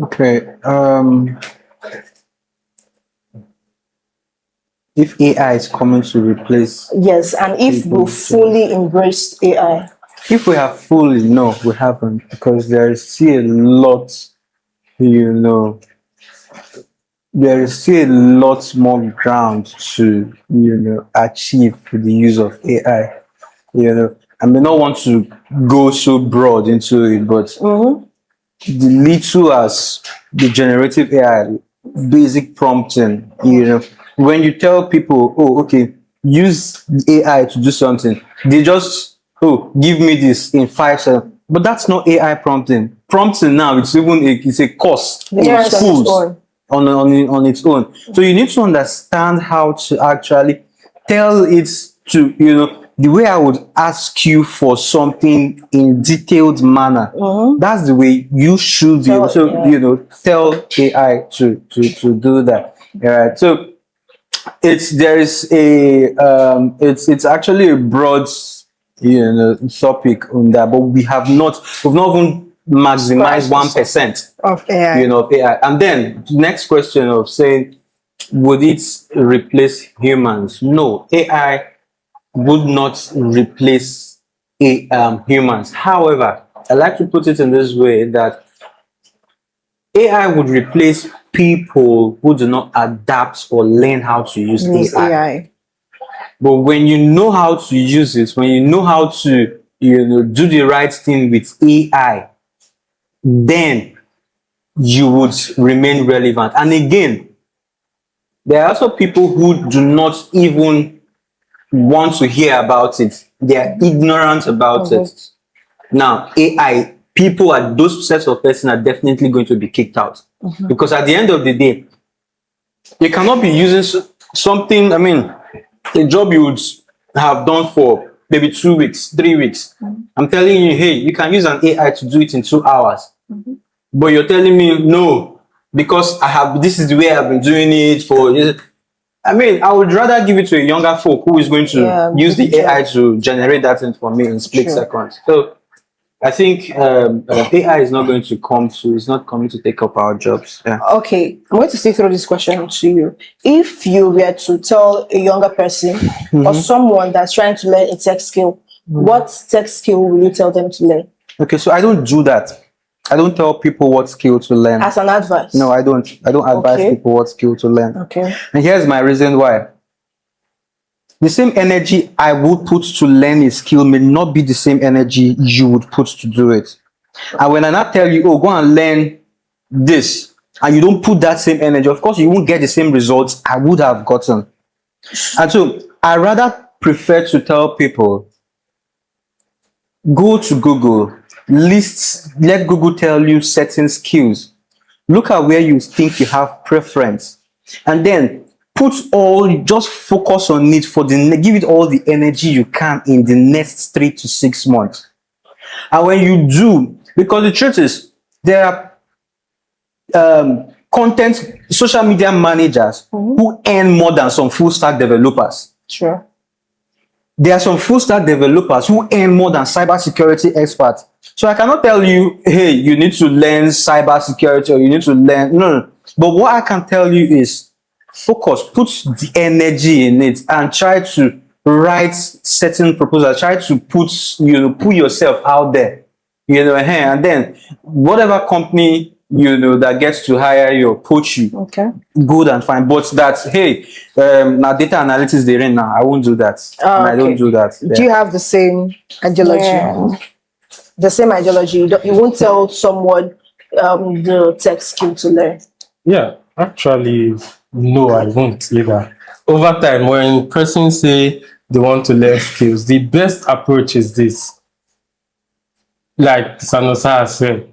Okay. If AI is coming to replace, yes, and if we fully embrace AI, if we have fully, no, we haven't, because there is still a lot, there is still a lot more ground to, achieve with the use of AI. I may not want to go so broad into it, but the little as the generative AI, basic prompting, when you tell people, oh, okay, use AI to do something, they just, oh, give me this in 5 seconds. But that's not AI prompting. Prompting now, it's a course in schools on its own. So you need to understand how to actually tell it to, the way I would ask you for something in detailed manner. That's the way you should be able to, tell AI to do that. All right. So it's actually a broad topic on that, but we've not even maximized 1% of AI. Of AI. And then the next question of saying, would it replace humans? No, AI would not replace humans. However, I like to put it in this way, that AI would replace people who do not adapt or learn how to use AI. But when you know how to use it, when you know how to do the right thing with AI, then you would remain relevant. And again, there are also people who do not even want to hear about it. They are ignorant about it. Now, AI, those sets of persons are definitely going to be kicked out. Because at the end of the day, you cannot be using something, a job you would have done for maybe 2 weeks, 3 weeks. I'm telling you, hey, you can use an AI to do it in 2 hours. But you're telling me, no, because this is the way I've been doing it for this. I would rather give it to a younger folk who is going to use the AI to generate that thing for me in split seconds. So I think AI is not going to it's not coming to take up our jobs. Yeah. Okay, I'm going to still throw this question to you. If you were to tell a younger person or someone that's trying to learn a tech skill, what tech skill will you tell them to learn? Okay, so I don't do that. I don't tell people what skill to learn. As an advice? No, I don't. I don't advise people what skill to learn. Okay. And here's my reason why. The same energy I would put to learn a skill may not be the same energy you would put to do it. And when I not tell you, oh, go and learn this, and you don't put that same energy, of course, you won't get the same results I would have gotten. And so I rather prefer to tell people, go to Google, let Google tell you certain skills. Look at where you think you have preference, and then just focus on it give it all the energy you can in the next 3 to 6 months. And when you do, because the truth is, there are social media managers who earn more than some full stack developers. Sure. There are some full stack developers who earn more than cybersecurity experts. So I cannot tell you, hey, you need to learn cybersecurity or you need to learn. No. But what I can tell you is focus, put the energy in it, and try to write certain proposals. Try to put yourself out there, and then whatever company that gets to hire you or poach you, Okay. good and fine. But that's, hey, now data analytics they're in now. I won't do that. Oh, I don't okay. do that. Yeah. Do you have the same ideology? Yeah. The same ideology. You won't tell someone the tech skill to learn. Yeah, actually, no, I won't either. Over time, when persons say they want to learn skills, the best approach is this. Like Sanosa has said,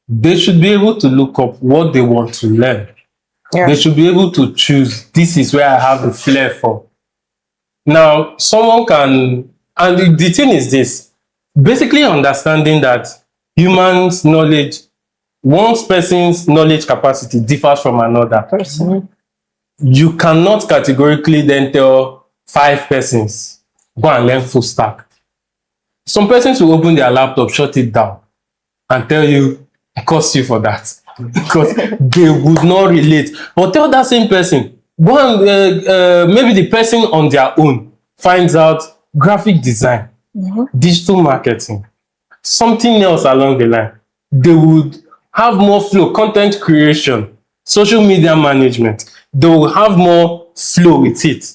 they should be able to look up what they want to learn. Yeah. They should be able to choose, this is where I have a flair for. Now, someone can, and the thing is this, basically understanding that humans' knowledge, one person's knowledge capacity differs from another person. You cannot categorically then tell 5 persons, go and learn full stack. Some persons will open their laptop, shut it down, and tell you, curse you for that. Because they would not relate. But tell that same person, go and, maybe the person on their own finds out graphic design, digital marketing, something else along the line. They would have more flow, content creation, social media management. They will have more flow with it.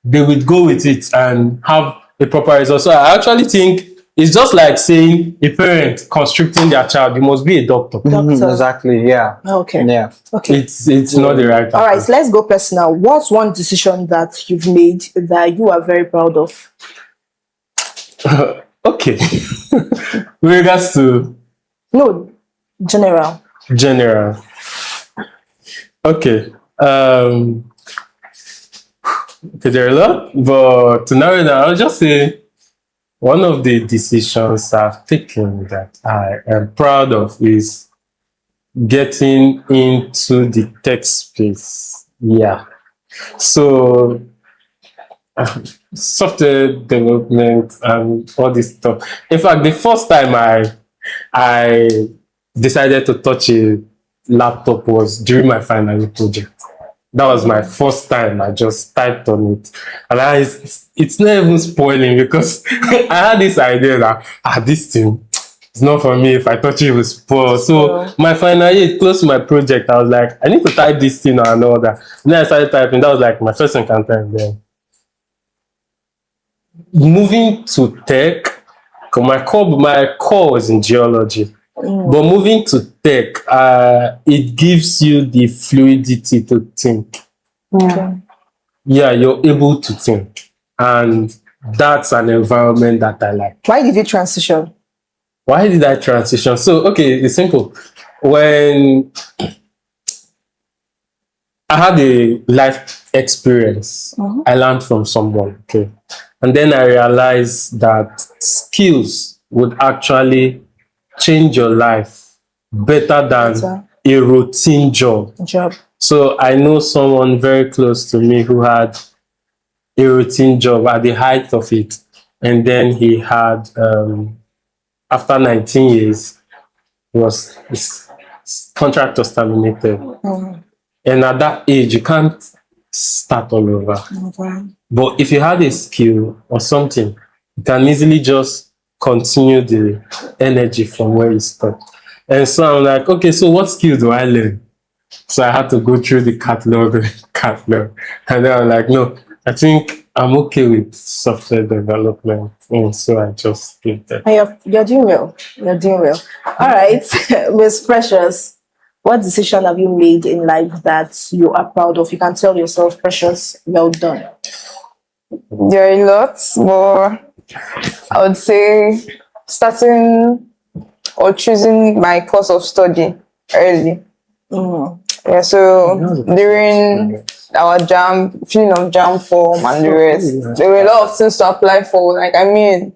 They would go with it and have a proper result. So I actually think it's just like saying a parent constricting their child, you must be a doctor. Exactly. Yeah. Okay. Yeah. Okay. It's not the right All right, approach. so let's go personal. What's one decision that you've made that you are very proud of? Okay. With regards to No, general. general. Okay. Okay, there are a lot, but to narrow it down, I'll just say one of the decisions I've taken that I am proud of is getting into the tech space. Yeah. So software development and all this stuff. In fact, the first time I decided to touch a laptop was during my final year project. That was my first time. I just typed on it, and it's not even spoiling because I had this idea that this thing is not for me. If I touch it, it will spoil. So my final year, close to my project, I was like, I need to type this thing or another. And then I started typing. That was like my first encounter. And then moving to tech, 'cause my core was in geology. But moving to tech, it gives you the fluidity to think. Yeah, you're able to think. And that's an environment that I like. Why did you transition? Why did I transition? So, okay, it's simple. When I had a life experience, I learned from someone, okay? And then I realized that skills would actually change your life better than a routine job. So I know someone very close to me who had a routine job at the height of it. And then he had, after 19 years, his contract was terminated. And at that age, you can't start all over. But if you had a skill or something, you can easily just continue the energy from where you stopped. And so I'm like, okay, so what skill do I learn? So I had to go through the catalog. And then I'm like, no, I think I'm okay with software development. And so I just did that. And you're doing well. You're doing well. All right, Miss Precious, what decision have you made in life that you are proud of? You can tell yourself, Precious, well done. There are a lot, but I would say starting or choosing my course of study early. Yeah, so during our jam, filling of jam form and the rest, there were a lot of things to apply for. Like, I mean,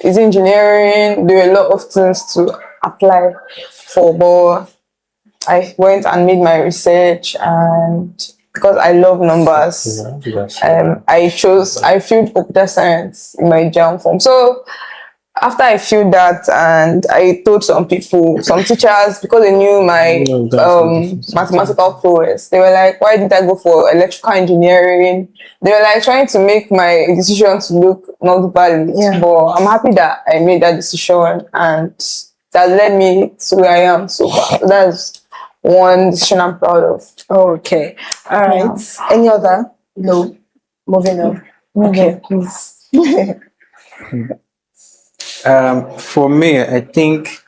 it's engineering, there were a lot of things to apply for, but I went and made my research, and because I love numbers, I filled computer science in my jam form. So after I filled that, and I told some people, some teachers, because they knew my mathematical prowess, they were like, why did I go for electrical engineering? They were like trying to make my decision to look not valid. Yeah. But I'm happy that I made that decision, and that led me to where I am so far. So that's one decision I'm proud of. Okay. All right. Any other? No. Moving on. Okay. Please. For me, I think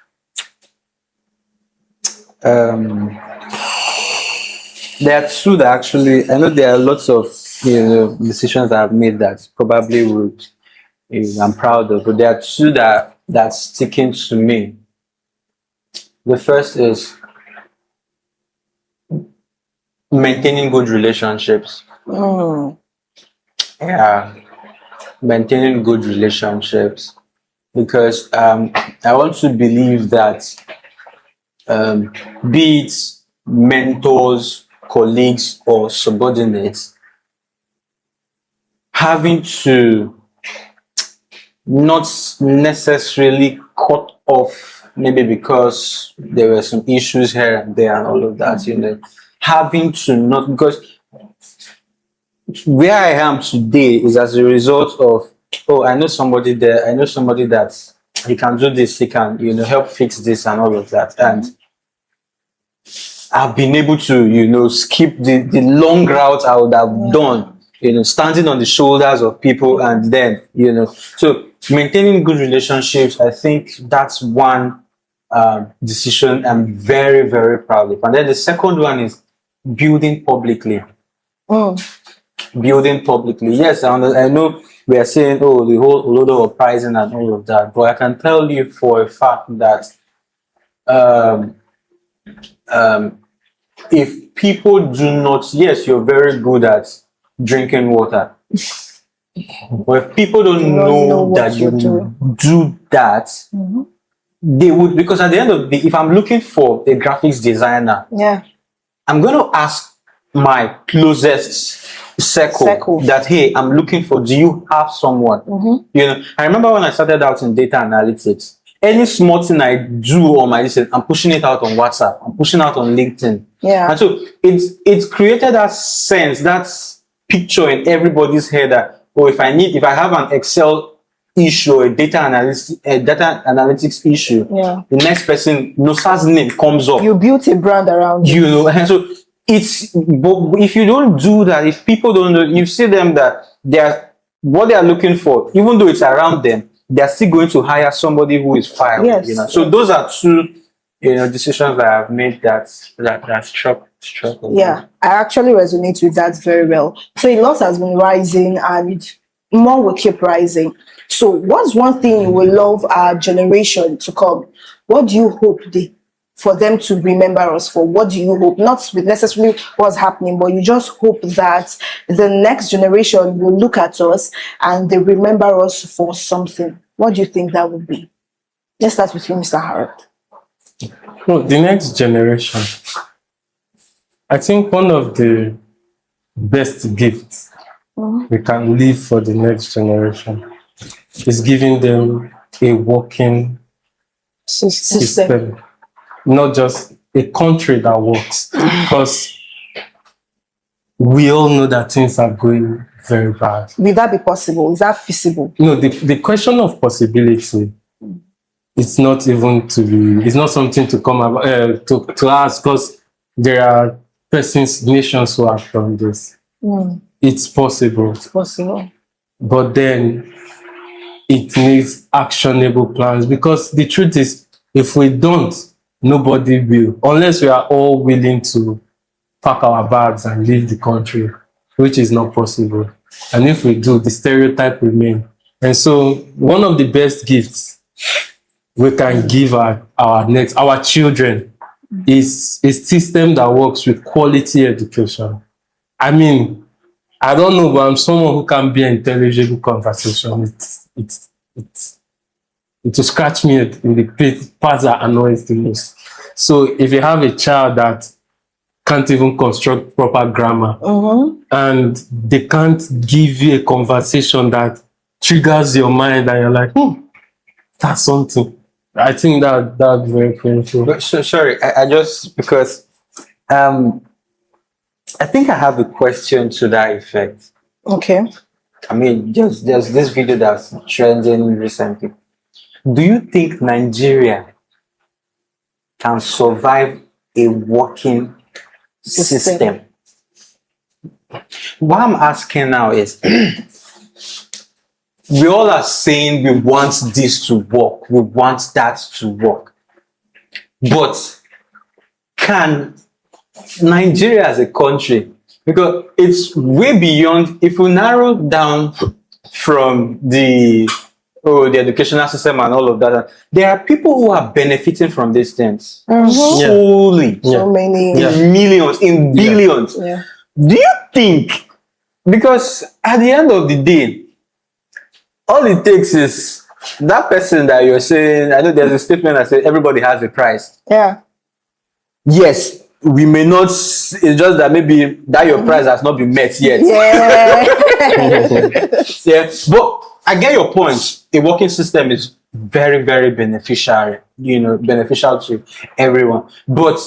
there are two that actually, I know there are lots of decisions that I've made that probably would I'm proud of, but there are two that's sticking to me. The first is maintaining good relationships. Yeah, maintaining good relationships, because I want to believe that be it mentors, colleagues, or subordinates, having to not necessarily cut off, maybe because there were some issues here and there and all of that, having to not, because where I am today is as a result of, oh, I know somebody there, I know somebody that he can do this, he can, help fix this and all of that. And I've been able to, skip the long route I would have done, standing on the shoulders of people, and then, so maintaining good relationships, I think that's one decision I'm very, very proud of. And then the second one is building publicly. Building publicly. Yes, I know we are saying, oh, the whole Olodo Uprising and all of that, but I can tell you for a fact that if people do not, yes, you're very good at drinking water, but if people don't know that you do that, they would, because at the end of the day, if I'm looking for a graphics designer, I'm going to ask my closest circle that, hey, I'm looking for, do you have someone? I remember when I started out in data analytics, any small thing I do on my list, I'm pushing it out on WhatsApp, I'm pushing out on LinkedIn. And so it's created that sense, that picture in everybody's head that, oh, if I have an Excel issue or a data analytics issue, the next person, Nosa's name comes up. You built a brand around it. And so but if you don't do that, if people don't know, you see them that what they are looking for, even though it's around them, they're still going to hire somebody who is fired. So those are two decisions that I've made that struck. I actually resonate with that very well. So a lot has been rising, and more will keep rising. So what's one thing you will love our generation to come? What do you hope for them to remember us for? What do you hope? Not with necessarily what's happening, but you just hope that the next generation will look at us and they remember us for something. What do you think that would be? Let's start with you, Mr. Harold. Well, the next generation, I think one of the best gifts we can leave for the next generation is giving them a working system. Not just a country that works, because we all know that things are going very bad. Will that be possible? Is that feasible? No, the question of possibility, it's not even it's not something to come about, to ask, because there are nations who have done this. It's possible. It's possible. But then it needs actionable plans, because the truth is, if we don't, nobody will, unless we are all willing to pack our bags and leave the country, which is not possible. And if we do, the stereotype remain. And so one of the best gifts we can give our children is a system that works with quality education. I mean, I don't know, but I'm someone who can be an intelligible conversation. It will scratch me in the parts that annoys the most. So if you have a child that can't even construct proper grammar, and they can't give you a conversation that triggers your mind, and you're like, that's something. I think that's very painful. But sorry, I just because I think I have a question to that effect. Okay. I mean, there's this video that's trending recently. Do you think Nigeria can survive a working system? What I'm asking now is, we all are saying we want this to work, we want that to work. But can Nigeria as a country, because it's way beyond, if we narrow down from the educational system and all of that, there are people who are benefiting from these things solely. So many. In millions, in billions. Yeah. Do you think, because at the end of the day, all it takes is that person that you're saying, I know there's a statement that says everybody has a price. Yeah. Yes, we may not, it's just that maybe that your price has not been met yet. Yeah. Yeah, but I get your point. A working system is very, very beneficial, beneficial to everyone. But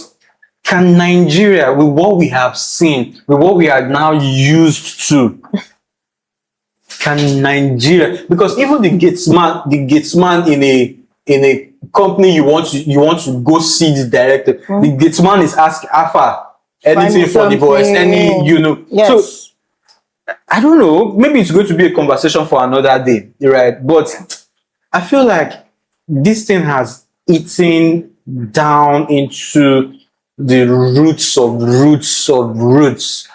can Nigeria, with what we have seen, with what we are now used to, can Nigeria, because even the gatesman in a company you want to go see the director, the gatesman is asking Alpha anything for the boys, Yes. So I don't know, maybe it's going to be a conversation for another day, right? But I feel like this thing has eaten down into the roots of roots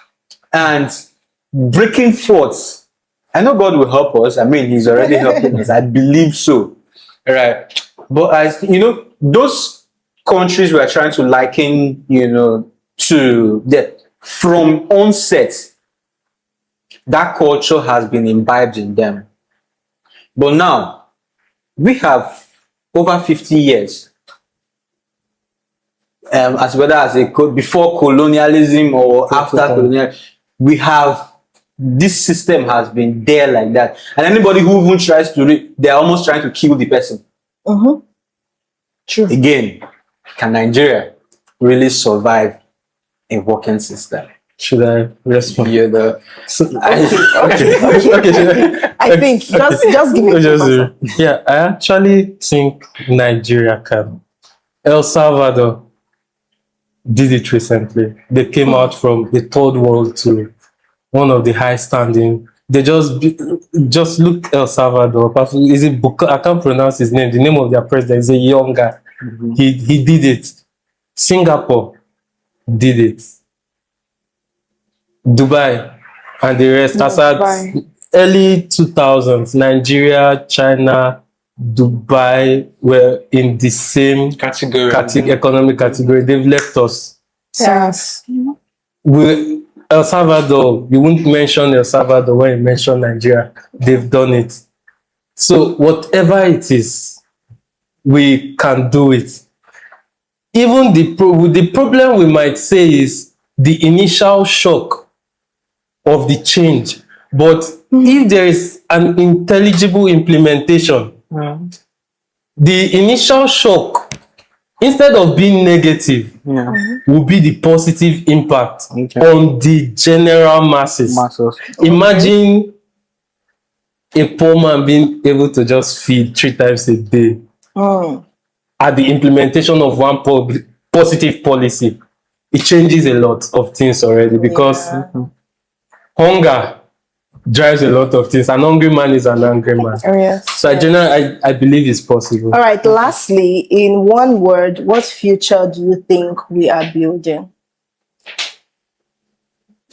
and breaking forth. I know God will help us. I mean, He's already helping us. I believe so, right? But as you know, those countries we are trying to liken, to that from onset, that culture has been imbibed in them. But now we have over 50 years, as whether as before colonialism or after colonialism, we have. This system has been there like that, and anybody who even tries to read, they're almost trying to kill the person. True. Again, can Nigeria really survive a working system? Should I respond? Yeah, I think just give me a yeah, I actually think Nigeria can. El Salvador did it recently. They came out from the third world to one of the high standing. They just look El Salvador. Is it I can't pronounce his name. The name of their president is a young guy. He did it. Singapore did it. Dubai and the rest. As at early 2000s, Nigeria, China, Dubai were in the same economic category. They've left us. Yes. El Salvador, you wouldn't mention El Salvador when you mention Nigeria. They've done it. So whatever it is, we can do it. Even the problem we might say is the initial shock of the change. But if there is an intelligible implementation, the initial shock, instead of being negative, will be the positive impact on the general masses. Imagine a poor man being able to just feed 3 times a day at the implementation of one positive policy. It changes a lot of things already, because hunger drives a lot of things. An hungry man is an angry man. So I believe it's possible. All right, lastly, in one word, what future do you think we are building?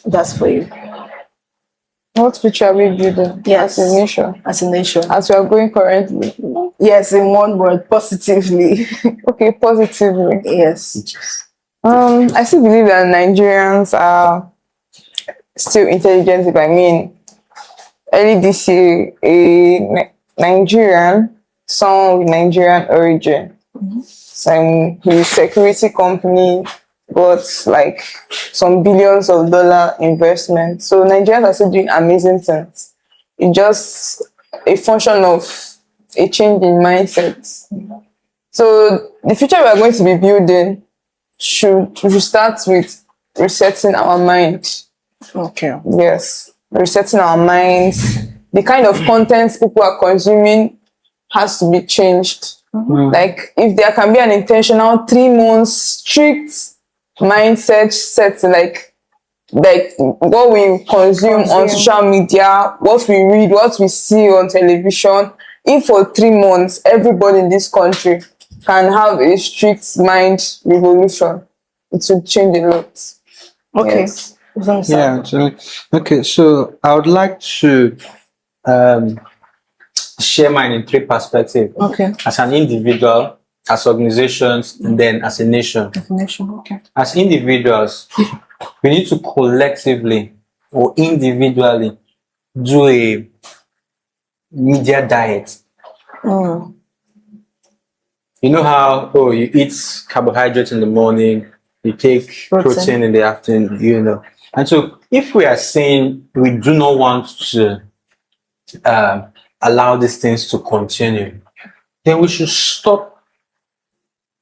That's for you. What future are we building? Yes. As a nation. As a nation? As we are going currently. Yes, in one word, positively. Okay, positively. Yes. I still believe that Nigerians are still intelligent. I mean, early this year, a Nigerian, someone with Nigerian origin, some his security company got like some billions of dollar investment. So Nigerians are still doing amazing things. It's just a function of a change in mindset. So the future we are going to be building should start with resetting our mind. Okay. Yes, resetting our minds. The kind of content people are consuming has to be changed. Like if there can be an intentional 3 months strict mindset set, like what we consume on social media, what we read, what we see on television. If for 3 months everybody in this country can have a strict mind revolution, it will change a lot. Okay. Yes. Yeah. Okay. So I would like to share mine in 3 perspectives. Okay. As an individual, as organizations, and then as a nation. Definition. Okay. As individuals, we need to collectively or individually do a media diet. You know how you eat carbohydrates in the morning, you take protein in the afternoon, you know. And so if we are saying we do not want to allow these things to continue, then we should stop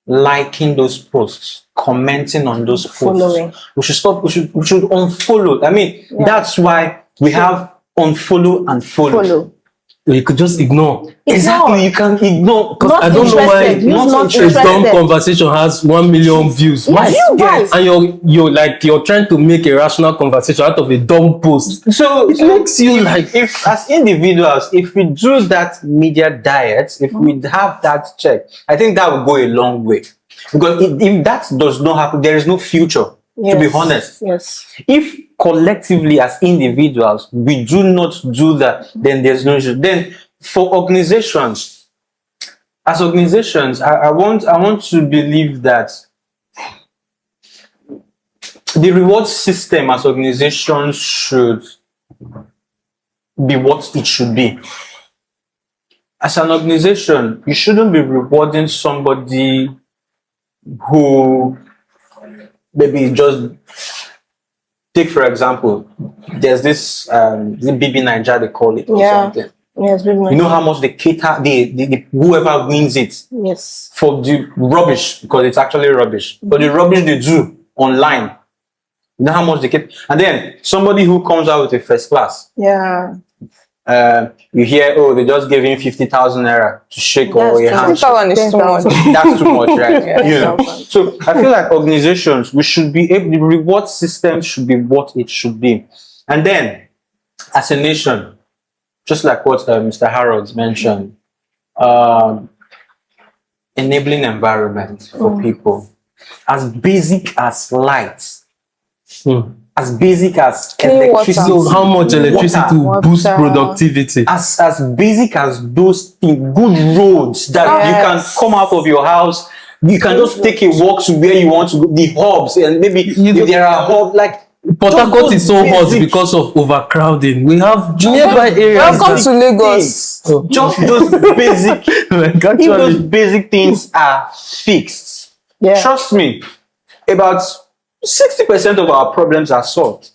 liking those posts, commenting on those posts. Following. We should stop, we should unfollow. I mean, that's why we have unfollow and follow. You could just ignore. Exactly, you can ignore. Because I don't know why not a dumb conversation has 1 million views. Why? Yes. And you're trying to make a rational conversation out of a dumb post. So It makes you like, if as individuals, if we do that media diet, if we have that check, I think that will go a long way. Because if that does not happen, there is no future. Yes. To be honest, Yes. if collectively as individuals we do not do that, then there's no issue. Then for organizations, as organizations, I want to believe that the reward system as organizations should be what it should be. As an organization, you shouldn't be rewarding somebody who maybe just take, for example, there's this BB Niger, they call it, or something. Yes, You know how much they cater, the whoever wins it, yes, for the rubbish, because it's actually rubbish, for the rubbish they do online. You know how much they get, and then somebody who comes out with a first class, yeah, you hear, oh, they just gave him 50,000 naira to shake or a hand. Is too much. That's too much, right? You know. So I feel like organizations, we should be able, the reward system should be what it should be. And then, as a nation, just like what Mr. Harold mentioned, enabling environment for people, as basic as light, as basic as electricity. So how much electricity will boost productivity? As basic as those things, good roads that you can come out of your house, you can just take a walk to where you want to go, the hubs, and maybe if there are hubs, like Port Harcourt is so hot because of overcrowding. We have nearby areas. Welcome to Lagos. Just those basic, Like, if those basic things are fixed, trust me, about 60% of our problems are solved.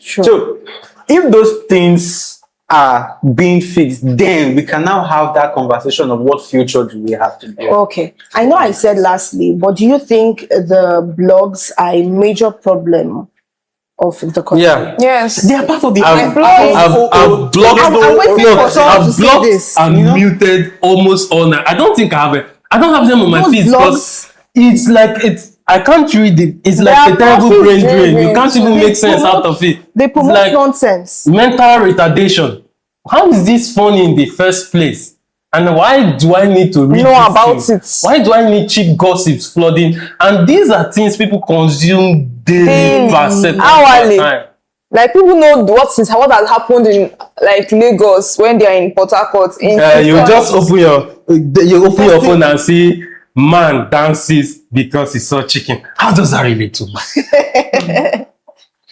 sure. So, if those things are being fixed, then we can now have that conversation of what future do we have to do. Okay, I know I said lastly, but do you think the blogs are a major problem of the country? Yeah. Yes. They are part of the I've blocked, I'm waiting for someone to say blocked this, and you know? muted almost all night. I don't think I have it. I don't have them on my Those feed because it's like I can't read it. It's They like are a terrible brain profit-driven. drain. You can't even They make sense promote- out of it. They It's promote like nonsense. mental retardation. How is this funny in the first place? And why do I need to read Know these about things? it. Why do I need cheap gossips flooding? And these are things people consume daily, per second, per hourly. time. Like people know what has happened in like Lagos when they are in Port Harcourt. You just open your phone and see man dances because he saw chicken. How does that relate to man?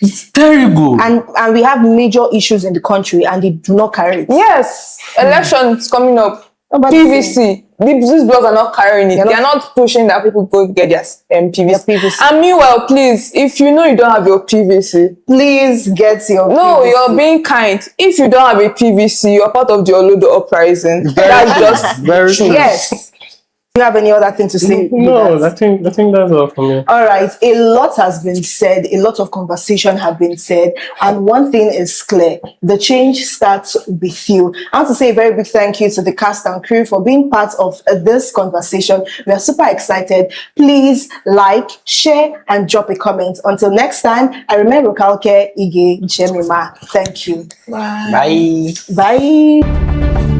It's terrible. And we have major issues in the country and they do not carry it. Yes, elections coming up. PVC. These blogs are not carrying it. They are not pushing that people go get their PVC. And meanwhile, please, if you know you don't have your PVC, please get your No, PVC. you're being kind. If you don't have a PVC, you're part of the Olodo Uprising. That's just very true. Yes. Do you have any other thing to say? No, I think that's all for me. All right, a lot has been said, a lot of conversation have been said, and one thing is clear: the change starts with you. I want to say a very big thank you to the cast and crew for being part of this conversation. We are super excited. Please like, share, and drop a comment. Until next time, I remember Rokalke Ige Jemima. Thank you. Bye. Bye.